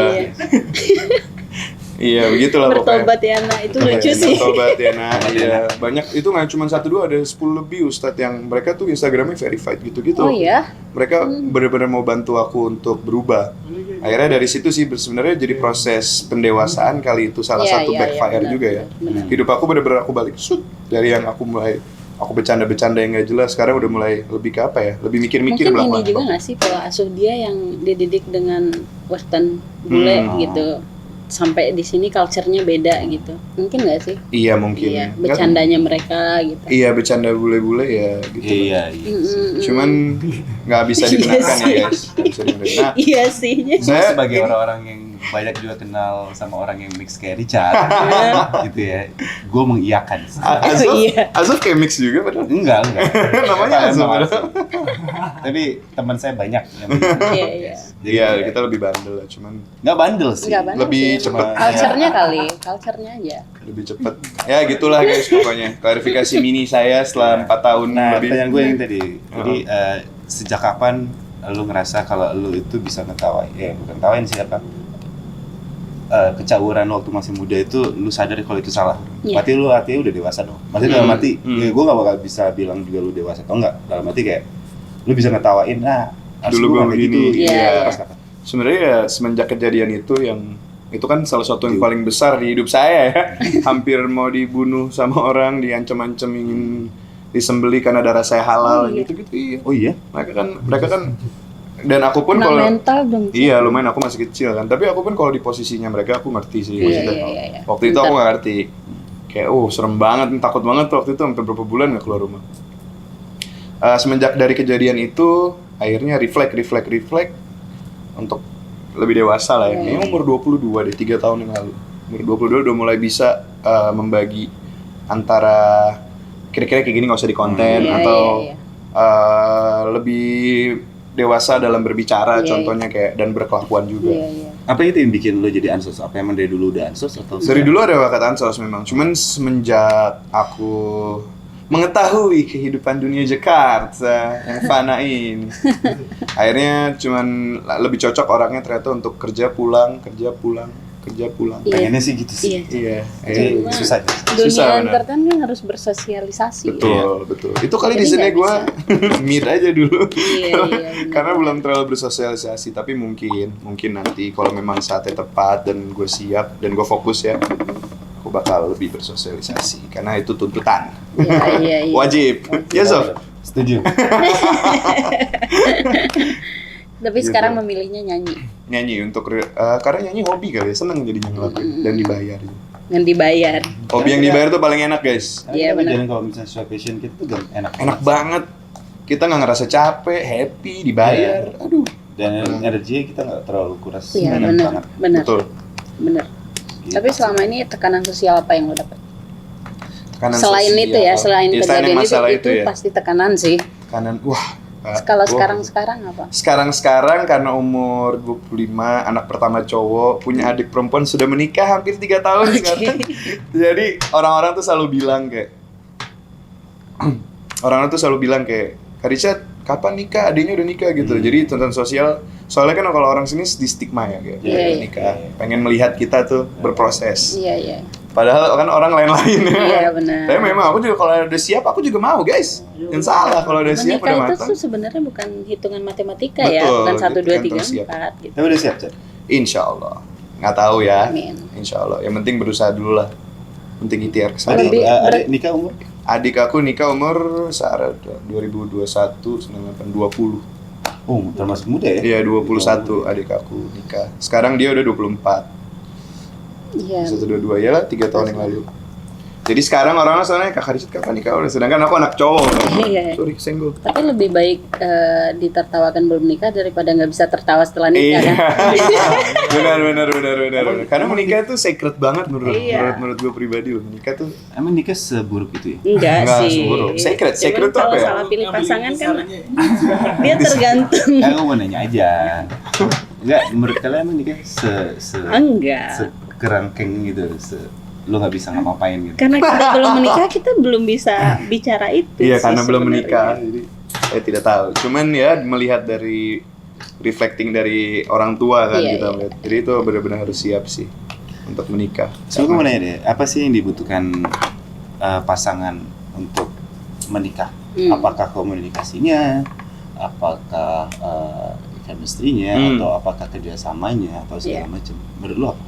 Iya, begitulah pokoknya. Bertobat ya nak, itu lucu sih. Bertobat ya nak. Iya. Banyak, itu nggak cuma 1-2, ada 10 lebih ustadz yang mereka tuh Instagramnya verified gitu-gitu. Oh iya? Mereka benar-benar mau bantu aku untuk berubah. Akhirnya dari situ sih sebenarnya jadi proses pendewasaan kali itu salah satu backfire benar, juga ya. benar. Hidup aku benar-benar aku balik dari yang aku mulai aku bercanda-bercanda yang nggak jelas, sekarang udah mulai lebih ke apa ya? Lebih mikir-mikir Mungkin ini belakang. juga nggak sih pola asuh dia yang dididik dengan western bule gitu. Sampai di sini culture-nya beda gitu. Mungkin nggak sih? Iya mungkin. Iya, bercandanya mereka gitu. Iya, bercanda bule-bule ya gitu. Iya. Cuman nggak bisa dibenarkan ya guys. Nggak bisa dibenarkan. Nah, Iya sih. saya Sebagai orang-orang yang banyak juga kenal sama orang yang mix kayak Richard, gitu ya, gue mengiyakan. Azov, Iya. Azov kayak mix juga padahal. Enggak. Namanya Azov. Tapi teman saya banyak yang Iya, iya. Jadi Iya, kayak- kita lebih bandel lah, cuman nggak bandel sih. Nggak bandel lebih sih. cepet. Culture-nya kali, culture-nya aja. lebih cepet. Ya gitulah guys pokoknya. Klarifikasi mini saya setelah 4 tahun Nah, lebih. pertanyaan gue yang tadi. Jadi sejak kapan lu ngerasa kalau lu itu bisa ngetawain? Bukan tawain sih apa? Kecauran waktu masih muda itu lu sadar kalau itu salah. Iya. Berarti lu artinya udah dewasa dong. Maksudnya dalam arti, gue gak bakal bisa bilang juga lu dewasa atau enggak. Dalam arti kayak lu bisa ngetawain, harus Dulu gua gua nggak kayak begini. gitu. Iya. Pas kapan? Sebenarnya ya semenjak kejadian itu kan salah satu yang paling besar di hidup saya ya. Hampir mau dibunuh sama orang, diancam-ancam ingin disembeli karena darah saya halal gitu-gitu. Iya. Oh iya? Mereka kan dan aku pun Kena kalau mental dong. iya lumayan, aku masih kecil kan, tapi aku pun kalau di posisinya mereka aku ngerti sih maksudnya. Iya. Waktu itu aku nggak ngerti, kayak serem banget, takut banget waktu itu sampai berapa bulan nggak keluar rumah. Semenjak dari kejadian itu akhirnya reflect untuk lebih dewasa lah ya. Ini umur 22 deh, 3 tahun yang lalu. Umur 22 udah mulai bisa membagi antara kira-kira kayak gini nggak usah dikonten atau lebih dewasa dalam berbicara, contohnya kayak dan berkelakuan juga. Iya. Apa itu yang bikin lu jadi ansos? Apa emang dari dulu udah ansos atau? Dari dulu ada bakat ansos memang, cuman semenjak aku mengetahui kehidupan dunia Jakarta yang fana ini, akhirnya cuman lebih cocok orangnya ternyata untuk kerja pulang. Pengennya sih gitu sih. Iya. Iya, Cuma Susah. dunia Susah, benar. entertain kan harus bersosialisasi. betul. Itu kali Jadi di sini nggak gue mid aja dulu. Iya. Karena belum terlalu bersosialisasi, tapi mungkin nanti kalau memang saatnya tepat dan gue siap dan gue fokus ya, aku bakal lebih bersosialisasi karena itu tuntutan. Iya. Wajib. Ya Sof? Setuju. Tapi sekarang memilihnya nyanyi Nyanyi karena nyanyi hobi kali ya, seneng jadinya ngelakuin dan dibayar. dan dibayar. Hobi yang dibayar tuh paling enak guys. Iya, benar. Jadi kalau misalnya sesuai passion kita tuh enak. Enak banget. Kita nggak ngerasa capek, happy, dibayar. Aduh. Dan energinya kita nggak terlalu kuras. Iya, Enak benar. banget. Benar. Betul. Benar. Gitu. Tapi selama ini tekanan sosial apa yang lo dapat? Tekanan Selain sosial. itu ya, selain Ya, kejadian yang masalah itu ya. pasti tekanan sih. Kanan, Kalau sekarang apa? Sekarang karena umur 25, anak pertama cowok, punya adik perempuan, sudah menikah hampir 3 tahun sekarang. Jadi orang-orang tuh selalu bilang kayak Kak Richard, kapan nikah? Adiknya udah nikah gitu. Jadi tuntutan sosial, soalnya kan kalau orang sini di stigma ya kayak Iya. nikah. Pengen melihat kita tuh berproses. Iya. Padahal kan orang lain-lain. Iya, benar. Tapi memang aku juga kalau udah siap, aku juga mau guys. Yang salah kalau udah siap Menikah udah itu matang. tuh sebenarnya bukan hitungan matematika ya, Betul, bukan 1, 2, 3, tergantung siap. 4 gitu. Tapi udah siap, Cak? Insya Allah. Nggak tahu ya. Amin. Insya Allah. Yang penting berusaha dulu lah. Penting ikhtiar kesana. Adik nikah umur? Adik aku nikah umur 2021, 20. Oh, termasuk muda ya? Iya 21 adik aku nikah. Sekarang dia udah 24. Iya. 122 ya lah 3 tahun yang lalu. Jadi sekarang orang-orang soalnya kakak Richard kapan nikah udah, sedangkan aku anak cowok. Iya. Sorry kesenggol. Tapi lebih baik ditertawakan belum nikah daripada nggak bisa tertawa setelah nikah Iya. kan? benar. Karena menikah itu sacred banget Iya. menurut gue pribadi loh. Menikah tuh Emang nikah seburuk itu ya? Enggak Nggak, sih. seburuk. Sacred Cuman tuh apa kalau ya? salah pilih pasangan kan dia tergantung. Aku mau nanya aja. Enggak, menurut kalian emang nikah Enggak. sekerangkeng gitu, lo nggak bisa ngapa-ngapain gitu. Karena kita belum menikah, kita belum bisa bicara itu. Iya, sih karena belum sebenarnya. menikah. Jadi saya tidak tahu. Cuman ya melihat dari reflecting dari orang tua kan Iya, kita iya. melihat. Jadi itu benar-benar harus siap sih untuk menikah. So, gue mau nanya deh, apa sih yang dibutuhkan pasangan untuk menikah? Apakah komunikasinya, apakah chemistry-nya, atau apakah kerjasamanya, atau segala macam? Menurut lo apa?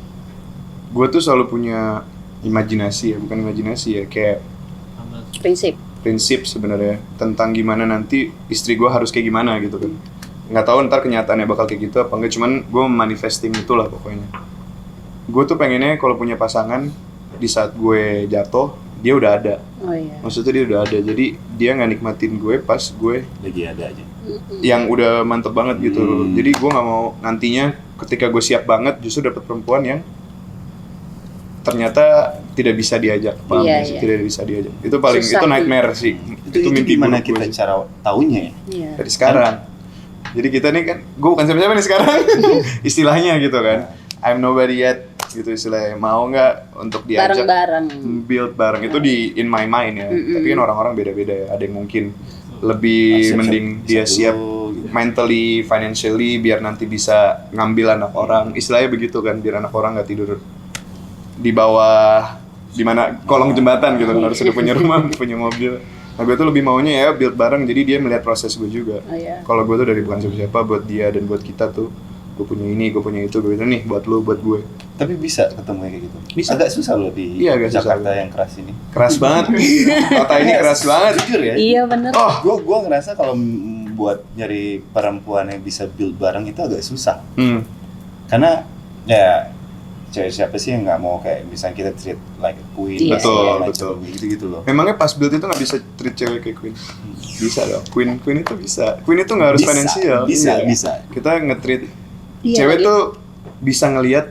Gue tuh selalu punya imajinasi ya, bukan imajinasi ya, kayak prinsip sebenarnya tentang gimana nanti istri gue harus kayak gimana gitu kan. Nggak tahu ntar kenyataannya bakal kayak gitu apa enggak, cuman gue manifesting itulah pokoknya. Gue tuh pengennya kalau punya pasangan di saat gue jatuh dia udah ada. Oh iya. Maksudnya dia udah ada, jadi dia nggak nikmatin gue pas gue Lagi ada aja. yang udah mantep banget gitu loh. Jadi gue nggak mau nantinya ketika gue siap banget justru dapet perempuan yang ternyata tidak bisa diajak, paham Iya, nggak sih? iya. Tidak bisa diajak. Itu paling Susah itu sih. nightmare sih. Itu mimpi gimana buruk kita gue sih. cara taunya ya? Iya. Dari sekarang. Jadi kita nih kan, gue bukan siapa-siapa nih sekarang, istilahnya gitu kan. I'm nobody yet, gitu istilahnya. Mau nggak untuk diajak Bareng-bareng. build bareng itu di in my mind ya. Tapi kan orang-orang beda-beda ya. Ada yang mungkin lebih Siap-siap mending dia siap dulu, gitu. mentally, financially biar nanti bisa ngambil anak orang. Istilahnya begitu kan, biar anak orang nggak tidur di bawah di mana kolong jembatan gitu kan, harus udah punya rumah, punya mobil. Nah gue tuh lebih maunya ya build bareng, jadi dia melihat proses gue juga. Oh iya. Kalau gue tuh dari bukan siapa-siapa, buat dia dan buat kita tuh, gue punya ini, gue punya itu, gue bilang nih buat lu, buat gue. Tapi bisa ketemu kayak gitu? Bisa. Agak susah loh di Iya, agak susah. Jakarta yang keras ini. Keras banget, kota ini keras banget. Jujur ya? Iya bener. Oh, Gue ngerasa kalau buat nyari perempuan yang bisa build bareng itu agak susah. Karena ya cewek siapa sih yang nggak mau kayak misalnya kita treat like a queen, Iya, segala iya. macam, gitu-gitu loh. memangnya pas build itu nggak bisa treat cewek kayak queen? Bisa dong, queen itu bisa. Queen itu nggak harus finansial. Bisa, Iya. bisa. Kita nge-treat Iya, cewek iya. tuh bisa ngelihat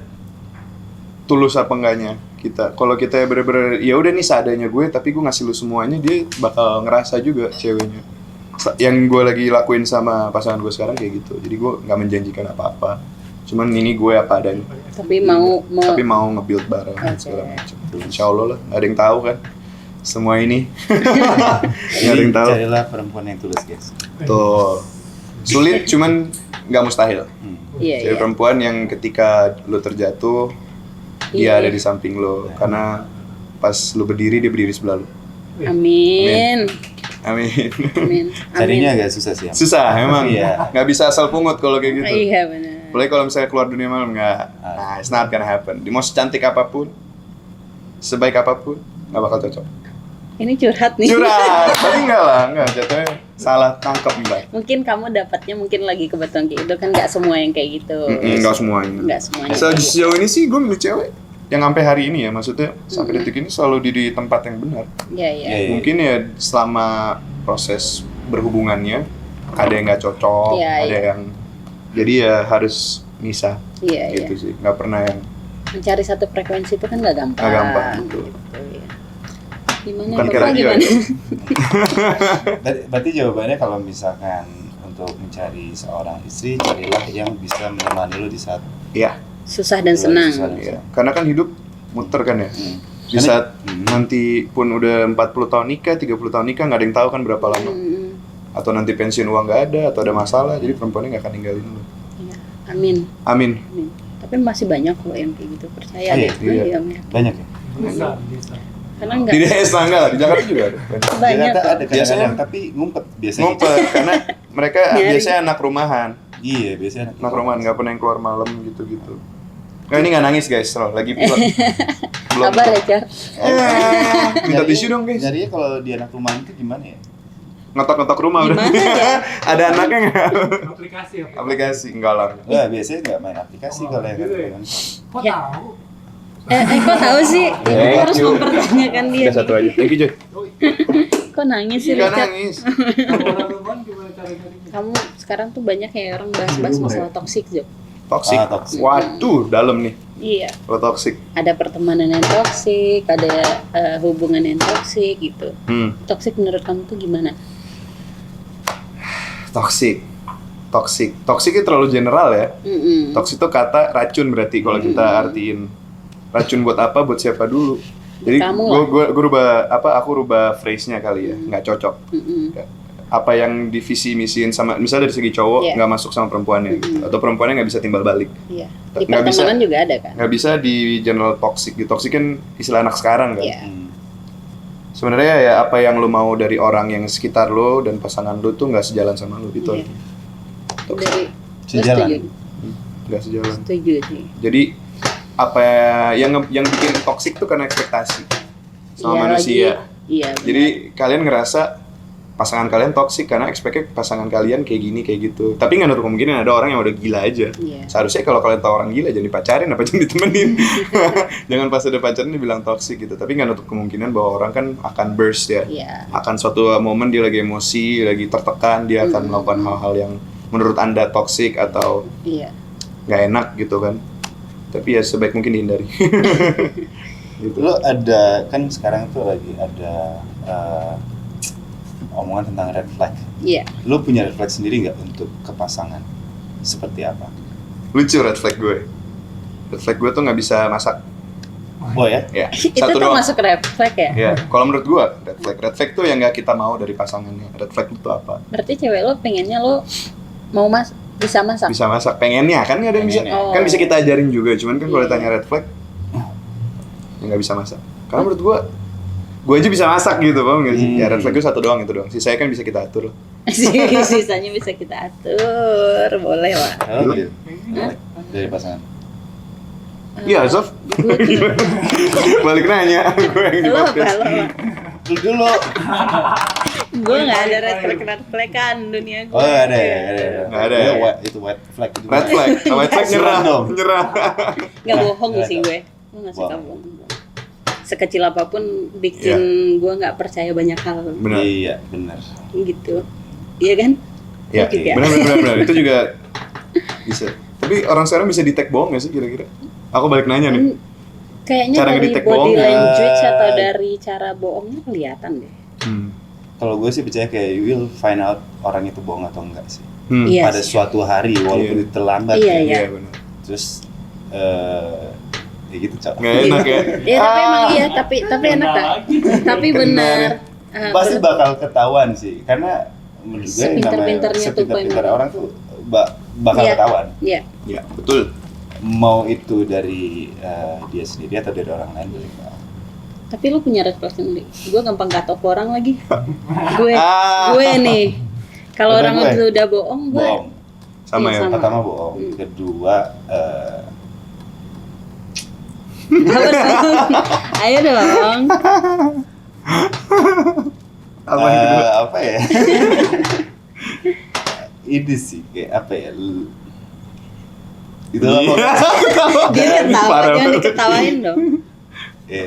tulus apa enggaknya kita. Kalau kita bener-bener ya udah nih seadanya gue, tapi gue ngasih lu semuanya, dia bakal ngerasa juga ceweknya. Yang gue lagi lakuin sama pasangan gue sekarang kayak gitu. Jadi gue nggak menjanjikan apa-apa. Cuman ini gue apa adanya. Tapi mau Tapi mau nge-build bareng Oke. segala macam. Insya Allah lah, ada yang tahu kan semua ini. Nggak ada yang tahu. Carilah perempuan yang tulus, guys. Tuh sulit, cuman nggak mustahil. Iya, Cewek iya. perempuan yang ketika lo terjatuh dia Iya. ada di samping lo, karena pas lo berdiri dia berdiri sebelah lo. Amin. Amin. Amin. Carinya agak susah sih. Susah emang. Iya. Nggak bisa asal pungut kalau kayak gitu. Iya benar. Apalagi kalau misalnya keluar dunia malam nggak. Nah, it's not gonna happen. Di mau secantik apapun, sebaik apapun, nggak bakal cocok. Ini curhat nih. Curhat, tapi enggak lah, enggak. Jatuhnya salah tangkap mbak. Mungkin kamu dapatnya mungkin lagi kebetulan kayak gitu kan, nggak semua yang kayak gitu. Enggak semuanya. Nggak semuanya. Sejauh ini sih gue milih cewek yang sampai hari ini ya, maksudnya sampai detik ini selalu di tempat yang benar. Iya iya. Iya. Mungkin ya selama proses berhubungannya ada yang nggak cocok, Iya, ada iya. yang jadi ya harus misah Iya iya. gitu sih. Nggak pernah yang Mencari satu frekuensi itu kan nggak gampang. Nggak gampang, betul. Gitu, ya. Gimana? Bukan Bapak, kayak radio gimana? ya. Berarti jawabannya kalau misalkan untuk mencari seorang istri, carilah yang bisa menemani lu di saat Iya, Susah dan senang. Susah dan iya. senang. Karena kan hidup muter kan ya. Di Karena- saat nanti pun udah 40 tahun nikah, 30 tahun nikah, nggak ada yang tahu kan berapa lama. Atau nanti pensiun uang nggak ada, atau ada masalah, jadi perempuannya nggak akan ninggalin lu. Iya. Amin. Amin. Amin. Tapi masih banyak kok yang kayak gitu, percaya Oh, deh. iya. Iya, Mir. banyak ya? Karena enggak Di daerah tetangga lah, di Jakarta juga ada. banyak Jakarta kok. ada Biasanya- kadang-kadang, tapi ngumpet biasanya. Ngumpet, karena mereka Nyari. biasanya anak rumahan. Iya, biasanya. Anak rumahan, nggak pernah yang keluar malam gitu-gitu. Nah ini nggak nangis guys, loh. Lagi pilek. Belum. Sabar ya, Car. Minta tisu dong guys. Nyarinya kalau di anak rumahan itu gimana ya? Ngetok-ngetok rumah udah. Gimana ya? Ada anaknya nggak? Aplikasi. Aplikasi, enggak lah. Wah, biasanya nggak main aplikasi kalau yang anak rumahan. Kok Ya. tahu? Kok tahu sih? Kita harus you. mempertanyakan dia. Udah satu aja. Thank you, Joy. Kok nangis sih, Gak Richard? nangis. Kamu sekarang tuh banyak ya orang bahas-bahas masalah toksik, Jo. Toxic. Toxic. Waduh, dalam nih. Iya. Kalau toxic. Ada pertemanan yang toksik, ada hubungan yang toksik gitu. Toksik menurut kamu tuh gimana? Toxic. Toxic itu terlalu general ya. Toxic itu kata racun berarti kalau kita artiin. Racun buat apa? Buat siapa dulu? Jadi Kamu aku rubah phrase-nya kali ya, nggak cocok. Apa yang divisi misiin sama, misalnya dari segi cowok nggak masuk sama perempuannya, gitu. Atau perempuannya nggak bisa timbal balik. Iya. Di Nggak bisa- pertemanan juga ada kan? Nggak bisa di general toxic. Di toxic kan istilah anak sekarang kan. Iya. Sebenarnya ya apa yang lu mau dari orang yang sekitar lu dan pasangan lu tuh nggak sejalan sama lu gitu. Iya. aja. Dari Sejalan. setuju. Nggak sejalan. Setuju sih. Jadi apa yang bikin toxic tuh karena ekspektasi sama Iya, manusia. Iya. benar. Jadi kalian ngerasa pasangan kalian toksik karena expect-nya pasangan kalian kayak gini kayak gitu. Tapi nggak nutup kemungkinan ada orang yang udah gila aja. Iya. Seharusnya kalau kalian tahu orang gila jangan dipacarin, apa jangan ditemenin. Jangan pas udah pacaran dibilang toksik gitu. Tapi nggak nutup kemungkinan bahwa orang kan akan burst ya. Iya. Akan suatu momen dia lagi emosi, lagi tertekan, dia akan melakukan hal-hal yang menurut Anda toksik atau Iya. nggak enak gitu kan. Tapi ya sebaik mungkin dihindari. Gitu. Lo ada, kan sekarang tuh lagi ada omongan tentang red flag. Iya. Lo punya red flag sendiri nggak untuk ke pasangan? Seperti apa? Lucu red flag gue. Red flag gue tuh nggak bisa masak. Oh ya? Ya, Itu satu tuh doang. masuk red flag ya? Ya, kalau menurut gua red flag tuh yang nggak kita mau dari pasangannya. Red flag itu apa? Berarti cewek lo pengennya lo mau bisa masak? Bisa masak, pengennya kan nggak ada yang bisa. Pengennya. Kan bisa kita ajarin juga, cuman kan kalau Iya. ditanya red flag, ya nggak bisa masak. Karena menurut gua aja bisa masak gitu, paham nggak sih? Ya red flag itu satu doang itu doang. Sisanya kan bisa kita atur. Sisanya bisa kita atur, boleh lah. Kalau gitu? Dari pasangan. Iya, Zof. Gue tuh, Balik nanya, gue yang di lo apa? podcast. Lo apa? Lu dulu. Gue nggak ada red flag kan dunia gue. Oh nggak ada ya? Nggak ada. Ya, itu white flag itu. Red flag, white flag nyerah, dong. nyerah. Nggak bohong sih gue. Gue nggak suka Bohong. bohong. Sekecil apapun bikin gue nggak percaya banyak hal. Benar. Iya, benar. Gitu. Iya kan? Ya, Lo juga. benar. Itu juga bisa. Tapi orang sekarang bisa detect bohong nggak sih kira-kira? Aku balik nanya nih. Kayaknya Cara dari ngedetect body bohong. language atau dari cara bohongnya kelihatan deh. Kalau gue sih percaya kayak you will find out orang itu bohong atau enggak sih. Iya Pada sih. suatu hari walaupun Iya. itu terlambat. Iya, ya. iya. Iya benar. Terus ya gitu cok. Nggak enak ya. Iya tapi emang iya tapi enak tak? Tapi benar. Pasti bakal ketahuan sih karena menurut gue Sepintar-pintarnya tuh sepintar-pintar memang. orang tuh bakal Iya. ketahuan. Iya. Ya, betul. Mau itu dari dia sendiri atau dari orang lain boleh ketahuan. Tapi lu punya red flag sendiri. Gue gampang katok orang lagi. gue Ah. gue nih. Kalau Kalau orang gue, itu udah bohong, gue Bohong. Sama Iya, ya. sama. Pertama bohong. Kedua apa dong? Ayo dong. Apa yang kedua? apa ya? Ini sih kayak apa ya? Itu apa? Dia ketawa, Parah jangan banget. diketawain dong. Ya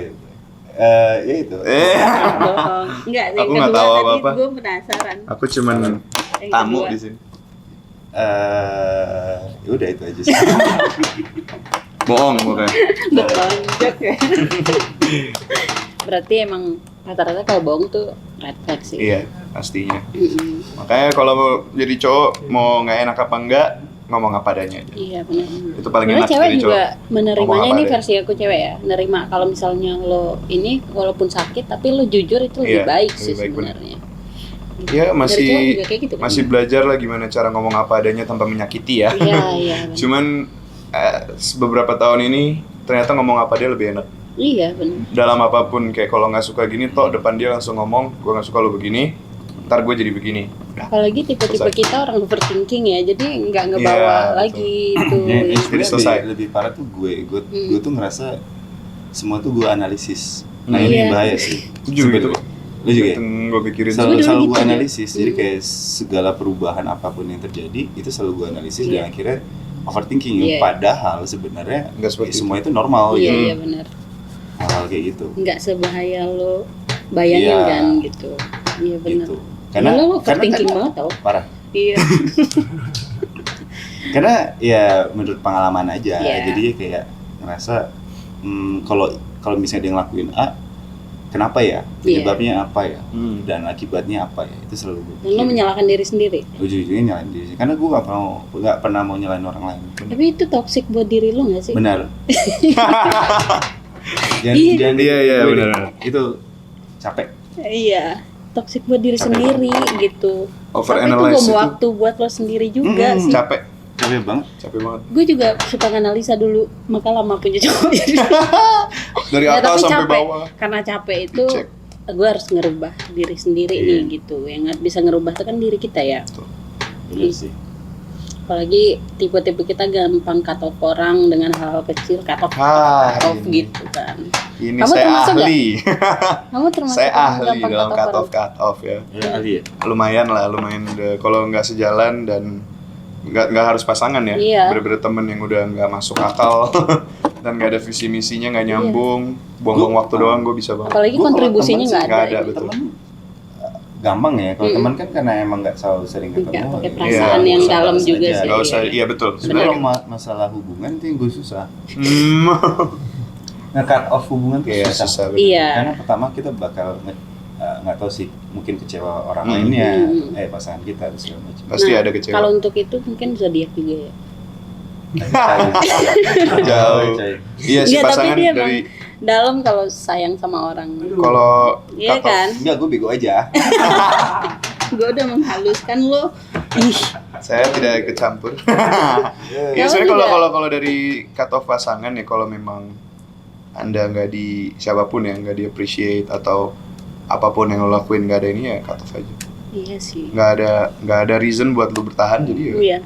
itu. Bohong. Enggak, yang Aku nggak kedua tahu tadi apa-apa. gue penasaran. Aku cuman Yang tamu kedua. di sini. Ya udah itu aja sih. Bohong pokoknya. Lonjok ya. Berarti emang rata-rata kalau bohong tuh red flag sih. Iya, pastinya. Mm-mm. Makanya kalau mau jadi cowok mau nggak enak apa enggak, ngomong apa adanya aja. Iya benar. Itu paling Sebenarnya enak cewek jadi juga cowok. menerimanya Ngomong apa ini adanya. versi aku cewek ya. Nerima kalau misalnya lo ini walaupun sakit tapi lo jujur itu lebih Iya, baik lebih sih baik, sebenarnya. Iya, Dari cowok masih juga kayak gitu kan? masih belajar lah gimana cara ngomong apa adanya tanpa menyakiti ya. Iya iya. benar. Cuman beberapa tahun ini ternyata ngomong apa dia lebih enak. Iya benar. Dalam apapun, kayak kalau nggak suka gini toh depan dia langsung ngomong, gue nggak suka lo begini, ntar gue jadi begini. Udah. Apalagi tipe-tipe Selesai. kita orang overthinking ya, jadi nggak Iya, ngebawa betul. lagi itu. Yang Jadi selesai. sebenarnya lebih parah tuh gue tuh ngerasa semua tuh gue analisis. Nah ini Iya. yang bahaya sih. Itu juga gitu. Lu juga ya? Gue pikirin. Gue dulu Selalu gitu gue ya. analisis. Jadi kayak segala perubahan apapun yang terjadi itu selalu gue analisis Iya. dan akhirnya overthinking. Iya. Padahal sebenarnya Nggak seperti semua itu normal Iya, gitu. iya benar. Hal kayak gitu. Nggak sebahaya lo bayangin Iya. kan gitu. Iya benar. Gitu. Karena lo overthinking karena- banget tau. Parah. Iya. Karena ya menurut pengalaman aja. Iya. Jadi kayak ngerasa kalau misalnya dia ngelakuin A, kenapa ya? Penyebabnya apa ya? Dan akibatnya apa ya? Itu selalu gue Dan lo menyalahkan diri sendiri. ujung-ujungnya nyalain diri sendiri. Karena gue nggak pernah mau nyalain orang lain. Tapi itu toxic buat diri lo nggak sih? Benar. Iya. Iya, gue benar. itu capek. Iya. Toxic buat diri Capek. sendiri gitu. Over Tapi itu analyze bom itu. waktu buat lo sendiri juga sih. Capek Banget. banget. Gue juga suka analisa dulu, maka lama punya cowok. Dari Ya, atas tapi sampai capek. bawah. Karena capek itu Cek. gue harus ngerubah diri sendiri Iya. nih gitu. Yang bisa ngerubah itu kan diri kita ya. Benar sih. Apalagi tipe-tipe kita gampang cut off orang dengan hal-hal kecil, cut off Ini. gitu kan. Ini Kamu saya termasuk nggak? ahli. Kamu termasuk Saya yang ahli gampang dalam cut orang? off ya. Ya, Ali ya. Lumayan kalau nggak sejalan dan nggak harus pasangan ya. Iya. Bener-bener temen yang udah nggak masuk akal dan nggak ada visi misinya, nggak Iya. nyambung, buang-buang waktu doang gue bisa banget. Apalagi Gua kalau kontribusinya temen sih nggak nggak ada. ada, gitu. betul. Temen gampang ya. Kalau teman kan karena emang nggak selalu sering Nggak ketemu. pakai ya. perasaan Iya, yang nggak usah dalam bahas juga aja. sih. Nggak usah, iya betul. Sebenarnya Sebenarnya kalau masalah hubungan itu yang gue susah. Hmm. Nge-cut off hubungan tuh Iya, susah. susah. bener. Iya. Karena pertama kita bakal nggak tahu sih, mungkin kecewa orang Hmm. lainnya, Hmm. pasangan kita dan segala macam. Pasti Nah, ada kecewa. Kalau untuk itu mungkin zodiak juga ya. Jauh. Coy. Iya sih Nggak, tapi pasangan dia dari dalam kalau sayang sama orang. kalau Iya cut off, kan? Enggak, gue bego aja. Gue udah menghaluskan lo. Ih, saya tidak ikut campur. Ya Kamu sebenarnya juga? kalau dari cut off pasangan ya, kalau memang Anda nggak di siapapun ya nggak di appreciate atau apapun yang lo lakuin nggak ada ini ya cut off aja. iya sih. Nggak ada reason buat lo bertahan, jadi ya Iya.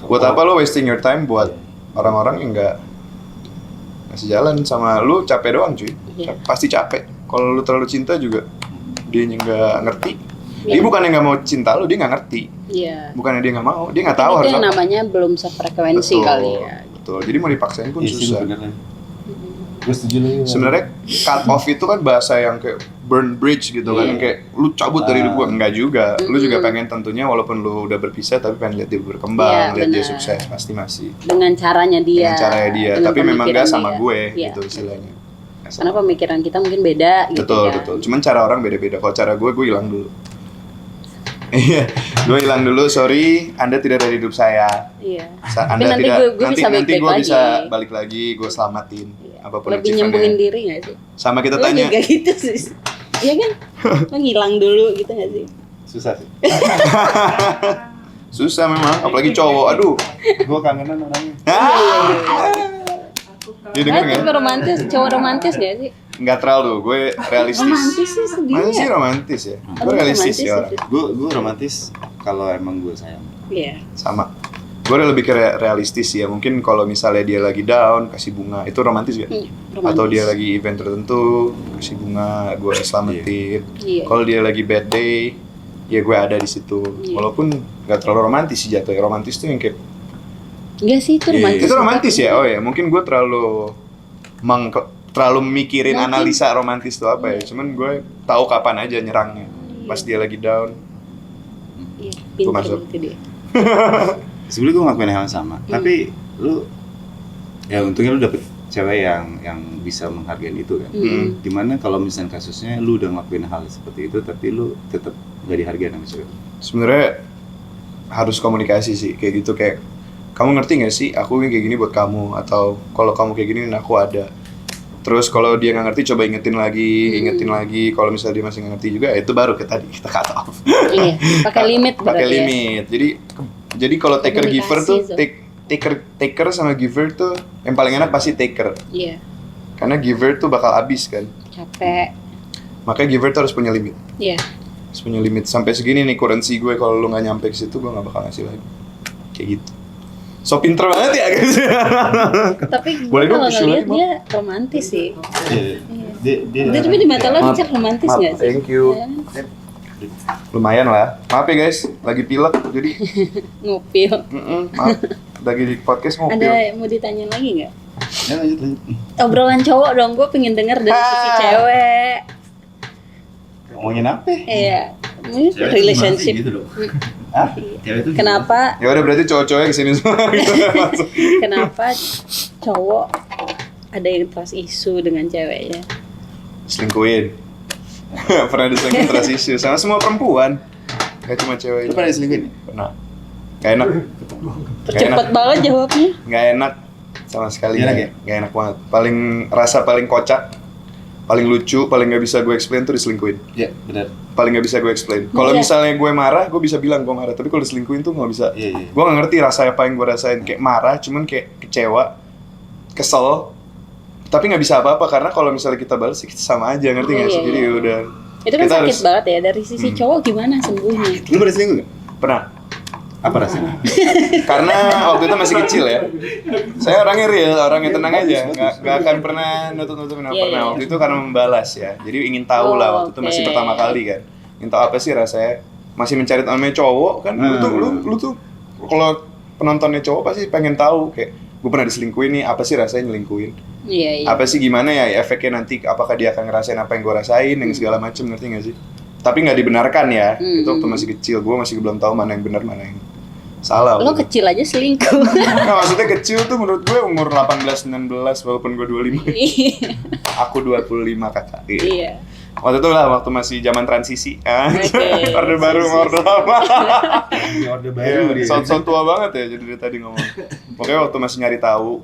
buat apa lo wasting your time buat orang-orang yang nggak sejalan sama lo, capek doang cuy. Iya. Pasti capek. Kalau lo terlalu cinta juga dia nggak ngerti. Iya. Dia bukannya nggak mau cinta lo, dia nggak ngerti. Iya. Bukannya dia nggak mau, dia nggak tahu Itu harus yang apa. namanya belum sefrekuensi Betul, kali ya. betul. Jadi mau dipaksain pun Iya sih, susah. bener. Gue setuju lagi. Sebenarnya cut off itu kan bahasa yang kayak burn bridge gitu kan, Iya. yang kayak lu cabut dari hidup gua. Enggak juga. Lu juga Mm-mm. pengen tentunya walaupun lu udah berpisah tapi pengen lihat dia Iya, berkembang, lihat dia benar. sukses, pasti masih. Dengan caranya dia. Dengan caranya dia, dengan tapi memang pemikiran enggak sama dia. gue Iya. gitu istilahnya. Nggak sama. Karena pemikiran kita mungkin beda gitu Betul, ya. betul. Cuman cara orang beda-beda. Kalau cara gue hilang dulu. Iya, gue hilang dulu. Sorry, Anda tidak ada di hidup saya. Iya. Anda nanti tidak. gue nanti bisa nanti baik-baik gue lagi. bisa balik lagi. Gue selamatin. Iya. Apapun Lebih achievementnya. nyembuhin diri gak sih? Sama kita Lu tanya. juga gitu sih. Iya kan? Lo ngilang dulu gitu gak sih? susah sih. Susah memang, apalagi cowok. Aduh. Gue kangenan orangnya. Dia denger Ah, nggak? tapi romantis, cowok romantis gak sih? Nggak terlalu, gue realistis. Romantis sih sedih Mana sih ya? romantis ya? Aku Gue realistis romantis ya orang. sih. Gue romantis kalau emang gue sayang. Iya. Sama. Gue lebih ke realistis ya. Mungkin kalau misalnya dia lagi down, kasih bunga. Itu romantis gak? Romantis. Atau dia lagi event tertentu, kasih bunga, gue selamatin. Iya. Kalau dia lagi bad day, ya gue ada di situ. Iya. Walaupun nggak terlalu romantis sih jatuhnya. Romantis tuh yang kayak Enggak sih itu Iya, romantis. itu romantis ya. Oh ya, mungkin gue terlalu mikirin Mungkin. analisa romantis tuh apa ya. Cuman gue tahu kapan aja nyerangnya. Pas dia lagi down. Iya, Gua pintar masuk. gitu dia. Sebenarnya gue ngelakuin hal yang sama, tapi lu ya untungnya lu dapet cewek yang bisa menghargai itu kan. Hmm. Dimana kalau misalnya kasusnya lu udah ngelakuin hal seperti itu tapi lu tetap gak dihargai sama cewek. Sebenarnya harus komunikasi sih kayak gitu, kayak kamu ngerti nggak sih aku kayak gini buat kamu, atau kalau kamu kayak gini aku ada. Terus kalau dia nggak ngerti coba ingetin lagi. Kalau misalnya dia masih nggak ngerti juga, ya itu baru kita cut off. Iya, pakai limit berarti. Pakai ya. limit. Jadi kalau taker Komunikasi giver tuh tuh. taker sama giver tuh yang paling enak pasti taker. Iya, Karena giver tuh bakal habis kan. capek. Makanya giver tuh harus punya limit. Iya. Harus punya limit sampai segini nih currency gue, kalau lu nggak nyampe ke situ gue nggak bakal ngasih lagi. Kayak gitu. So pinter banget ya guys. Tapi gue Boleh dong kalau tisu ngeliat lagi, Bang? dia romantis sih. Iya. Dia Tapi di mata lo Maaf, Richard romantis maaf, nggak sih? thank you. Ya. Lumayan lah. Maaf ya guys, lagi pilek jadi Ngupil. maaf. Lagi di podcast ngopil. Ada yang mau ditanya lagi nggak? Ya lanjut. Obrolan cowok dong, gue pengen denger dari sisi cewek. Ngomongin apa? Iya, ini relationship. Gitu loh. Hah? Cewek itu Kenapa? Ya udah berarti cowok-cowoknya kesini semua. Langsung. Kenapa cowok ada yang trust issue dengan ceweknya? Selingkuhin. Pernah diselingkuhin trust issue sama semua perempuan. Gak cuma cewek. Lu pernah diselingkuhin? Pernah. Gak enak. Cepet banget jawabnya. Gak enak sama sekali. Gak enak ya? Gak enak banget. Paling kocak, paling lucu, paling gak bisa gue explain tuh diselingkuhin. Iya, benar. Paling gak bisa gue explain. Kalau Iya. misalnya gue marah, gue bisa bilang gue marah. Tapi kalau diselingkuhin tuh gak bisa. Iya. Gue gak ngerti rasa apa yang gue rasain. Kayak marah, cuman kayak kecewa, kesel. Tapi gak bisa apa-apa karena kalau misalnya kita balas, kita sama aja, ngerti gak sih? Iya, Jadi iya. udah. Itu kan Kita sakit harus- banget ya. Dari sisi cowok gimana sembuhnya? Lu pernah selingkuh nggak? Pernah. Apa rasanya? Karena waktu itu masih kecil ya. Saya orangnya real, orangnya tenang aja. Nggak akan pernah nutup-nutupin apa Iya, pernah. iya. Waktu itu karena membalas ya. Jadi ingin tahu lah waktu itu masih oke. pertama kali kan. Ingin tahu apa sih rasanya. Masih mencari namanya cowok kan. Lu tuh kalau penontonnya cowok pasti pengen tahu kayak gue pernah diselingkuhin nih, apa sih rasanya nyelingkuhin? Iya, iya. Apa sih gimana ya efeknya nanti, apakah dia akan ngerasain apa yang gue rasain, yang segala macem, ngerti gak sih? Tapi nggak dibenarkan ya, itu waktu masih kecil, gue masih belum tahu mana yang benar, mana yang salah. Lo waktu itu. kecil aja selingkuh. Nah, maksudnya kecil tuh menurut gue umur 18-19 walaupun gue 25. Iya. Aku 25 kakak. Iya. Waktu itu lah waktu masih zaman transisi. Oke. Orde baru, orde lama. Orde Iya, sound tua banget ya jadi dari tadi ngomong. Pokoknya waktu masih nyari tahu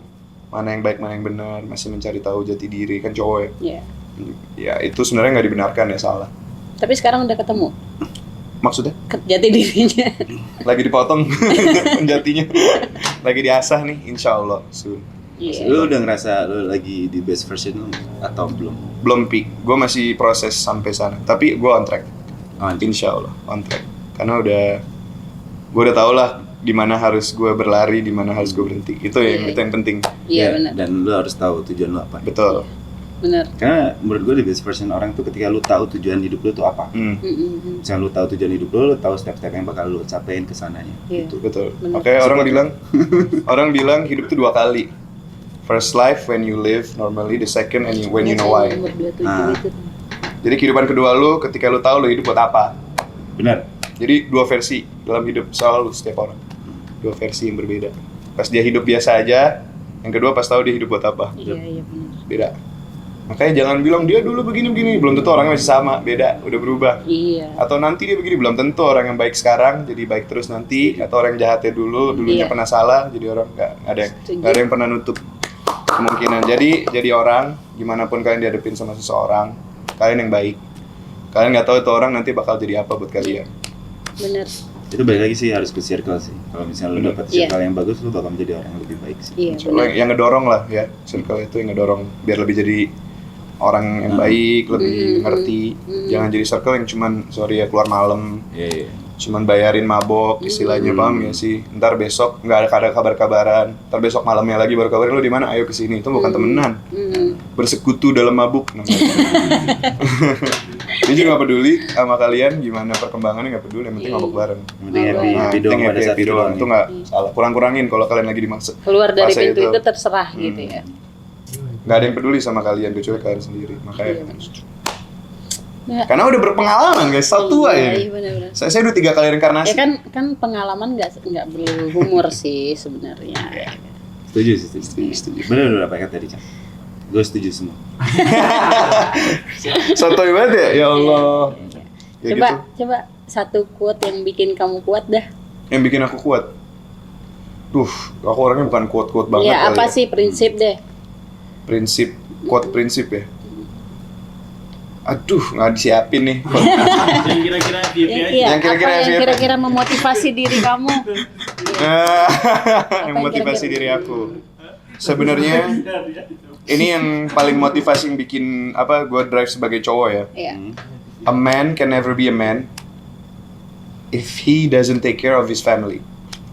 mana yang baik, mana yang benar, masih mencari tahu jati diri kan cowok ya. Iya. Ya itu sebenarnya nggak dibenarkan ya, salah. Tapi sekarang udah ketemu Maksudnya jati dirinya. lagi dipotong jatinya, lagi diasah nih, insya Allah soon. Iya. Lu udah ngerasa lu lagi di best version lu atau belum? Belum peak, gue masih proses sampai sana. Tapi gue on track. Oh, Insya Allah on track. Karena gue udah tau lah di mana harus gue berlari, di mana harus gue berhenti. Itu Iya. yang penting. Iya Ya, benar. Dan lu harus tahu tujuan lu apa. Betul. Benar. Karena menurut gue the best version orang tuh ketika lu tahu tujuan hidup lu tuh apa. Mm-mm. Misalnya lu tahu tujuan hidup lu tahu step-step yang bakal lu capain ke sananya. Iya. Gitu. Betul. Benar. Makanya orang bilang hidup itu 2 kali. First life when you live normally, the second and when you know why. Nomor 27 Ah. itu. Jadi kehidupan kedua lu ketika lu tahu lu hidup buat apa. Benar. Jadi 2 versi dalam hidup selalu setiap orang. 2 versi yang berbeda. Pas dia hidup biasa aja, yang kedua pas tahu dia hidup buat apa. Iya benar. Beda. Makanya jangan bilang dia dulu begini-begini, belum tentu orangnya masih sama, beda, udah berubah. Iya. Atau nanti dia begini, belum tentu orang yang baik sekarang jadi baik terus nanti, atau orang yang jahatnya dulunya Iya. pernah salah, jadi orang nggak Setuju. ada yang pernah nutup kemungkinan. Jadi orang, gimana pun kalian dihadapin sama seseorang, kalian yang baik. Kalian nggak tahu itu orang nanti bakal jadi apa buat kalian. Benar. Itu balik lagi sih harus ke circle sih. Kalau misalnya lu dapat Iya. circle yang bagus, lu bakal menjadi orang yang lebih baik sih. Iya Soalnya benar. yang ngedorong lah ya, circle itu yang ngedorong biar lebih jadi orang yang baik, lebih ngerti. Jangan jadi circle yang cuman sorry ya keluar malam, Iya. cuman bayarin mabok istilahnya, paham ya sih. Ntar besok nggak ada kabar-kabaran, ntar besok malamnya lagi baru kabarin lu di mana, ayo kesini. Itu bukan temenan, bersekutu dalam mabuk namanya. Dia juga nggak peduli sama kalian gimana perkembangannya, nggak peduli, yang penting mabuk bareng. Mending happy, Nah, happy doang pada saat happy itu doang. doang. Itu nggak salah, kurang-kurangin kalau kalian lagi dimaksud. Keluar dari Fase pintu itu terserah gitu ya. Nggak ada yang peduli sama kalian kecuali kalian sendiri, makanya. Iya, benar. Karena udah berpengalaman guys, tua ya. Iya benar-benar. Saya udah 3 kali reinkarnasi. Ya kan pengalaman nggak perlu humor sih sebenarnya. Setuju sih, setuju. Bener apa yang kata tadi, Cang? Gue setuju semua. Sotoy banget ya, ya Allah. Ya Coba gitu. coba satu quote yang bikin kamu kuat dah. Yang bikin aku kuat. Duh, aku orangnya bukan kuat-kuat banget. Ya kali apa sih prinsip deh? Prinsip, kuat prinsip ya. Aduh, nggak disiapin nih. Yang kira-kira dia Iya, aja. Yang kira-kira apa yang siapa? kira-kira memotivasi diri kamu? Yang motivasi diri aku. Sebenarnya ini yang paling motivasi yang bikin apa? Gue drive sebagai cowok ya. Iya. A man can never be a man if he doesn't take care of his family.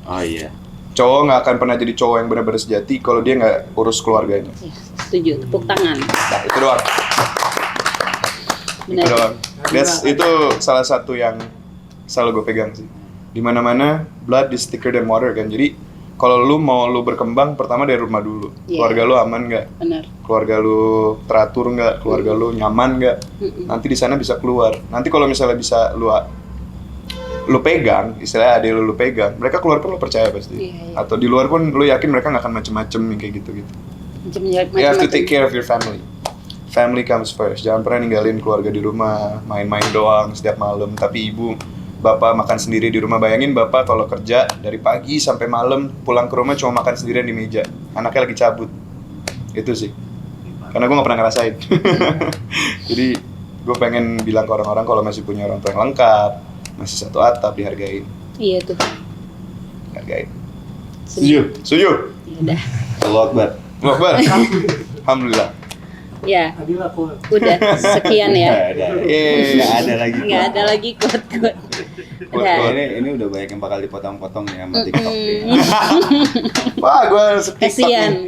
Oh iya. Cowok nggak akan pernah jadi cowok yang benar-benar sejati kalau dia nggak urus keluarganya. Ya, setuju, tepuk tangan. Nah, itu doang. Benar. Itu doang. Itu salah satu yang selalu gue pegang sih. Di mana-mana blood is thicker than water kan. Jadi kalau lu mau lu berkembang, pertama dari rumah dulu. Iya. Keluarga lu aman nggak? Benar. Keluarga lu teratur nggak? Keluarga lu nyaman nggak? Nanti di sana bisa keluar. Nanti kalau misalnya bisa lu pegang, istilahnya ada lu pegang, mereka keluar pun lu percaya pasti. Iya. Atau di luar pun lu yakin mereka nggak akan macem-macem kayak gitu-gitu. You have to take care of your family. Family comes first. Jangan pernah ninggalin keluarga di rumah, main-main doang setiap malam. Tapi ibu, bapak makan sendiri di rumah. Bayangin bapak kalau kerja dari pagi sampai malam, pulang ke rumah cuma makan sendirian di meja. Anaknya lagi cabut. Itu sih. Karena gue nggak pernah ngerasain. Jadi gue pengen bilang ke orang-orang kalau masih punya orang tua yang lengkap, masih satu atap, dihargain. Iya tuh. Hargain. Setuju. Setuju? Ya udah. Allahu Akbar. Wah, Bar. Alhamdulillah. Ya, Adil aku. udah sekian ya. Nggak ada lagi. Nggak ada lagi quote-quote. Udah. Ini udah banyak yang bakal dipotong-potong ya sama TikTok. Wah, gue setik. Kasian.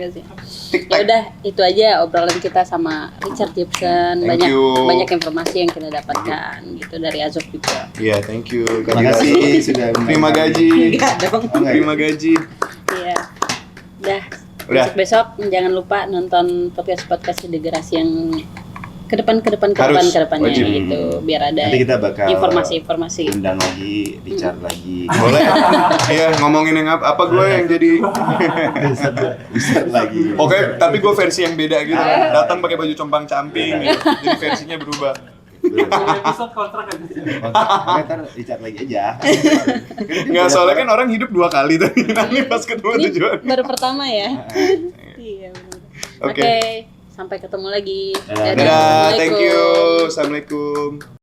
Ya udah, itu aja obrolan kita sama Richard Gibson. Thank Banyak you. banyak informasi yang kita dapatkan gitu dari Azov juga. Iya, thank you. Terima kasih sudah Terima gaji. Enggak dong. Terima gaji. Iya. Udah. Udah. Besok jangan lupa nonton podcast Degerasi yang ke depannya wajib. gitu, biar ada Nanti kita bakal informasi. undang lagi, Richard lagi. Boleh. Iya, ngomongin yang apa gue yang jadi. Bisa lagi. Oke, tapi gue versi yang beda gitu. Datang pakai baju compang-camping gitu. Jadi versinya berubah. Episode kontrak aja. Ntar Richard lagi aja. Nggak, soalnya kan orang hidup 2 kali tuh. Nanti pas kedua Ini tujuan. baru pertama ya. Iya benar. Oke. Oke, sampai ketemu lagi. Dadah. Dadah, thank you. Assalamualaikum.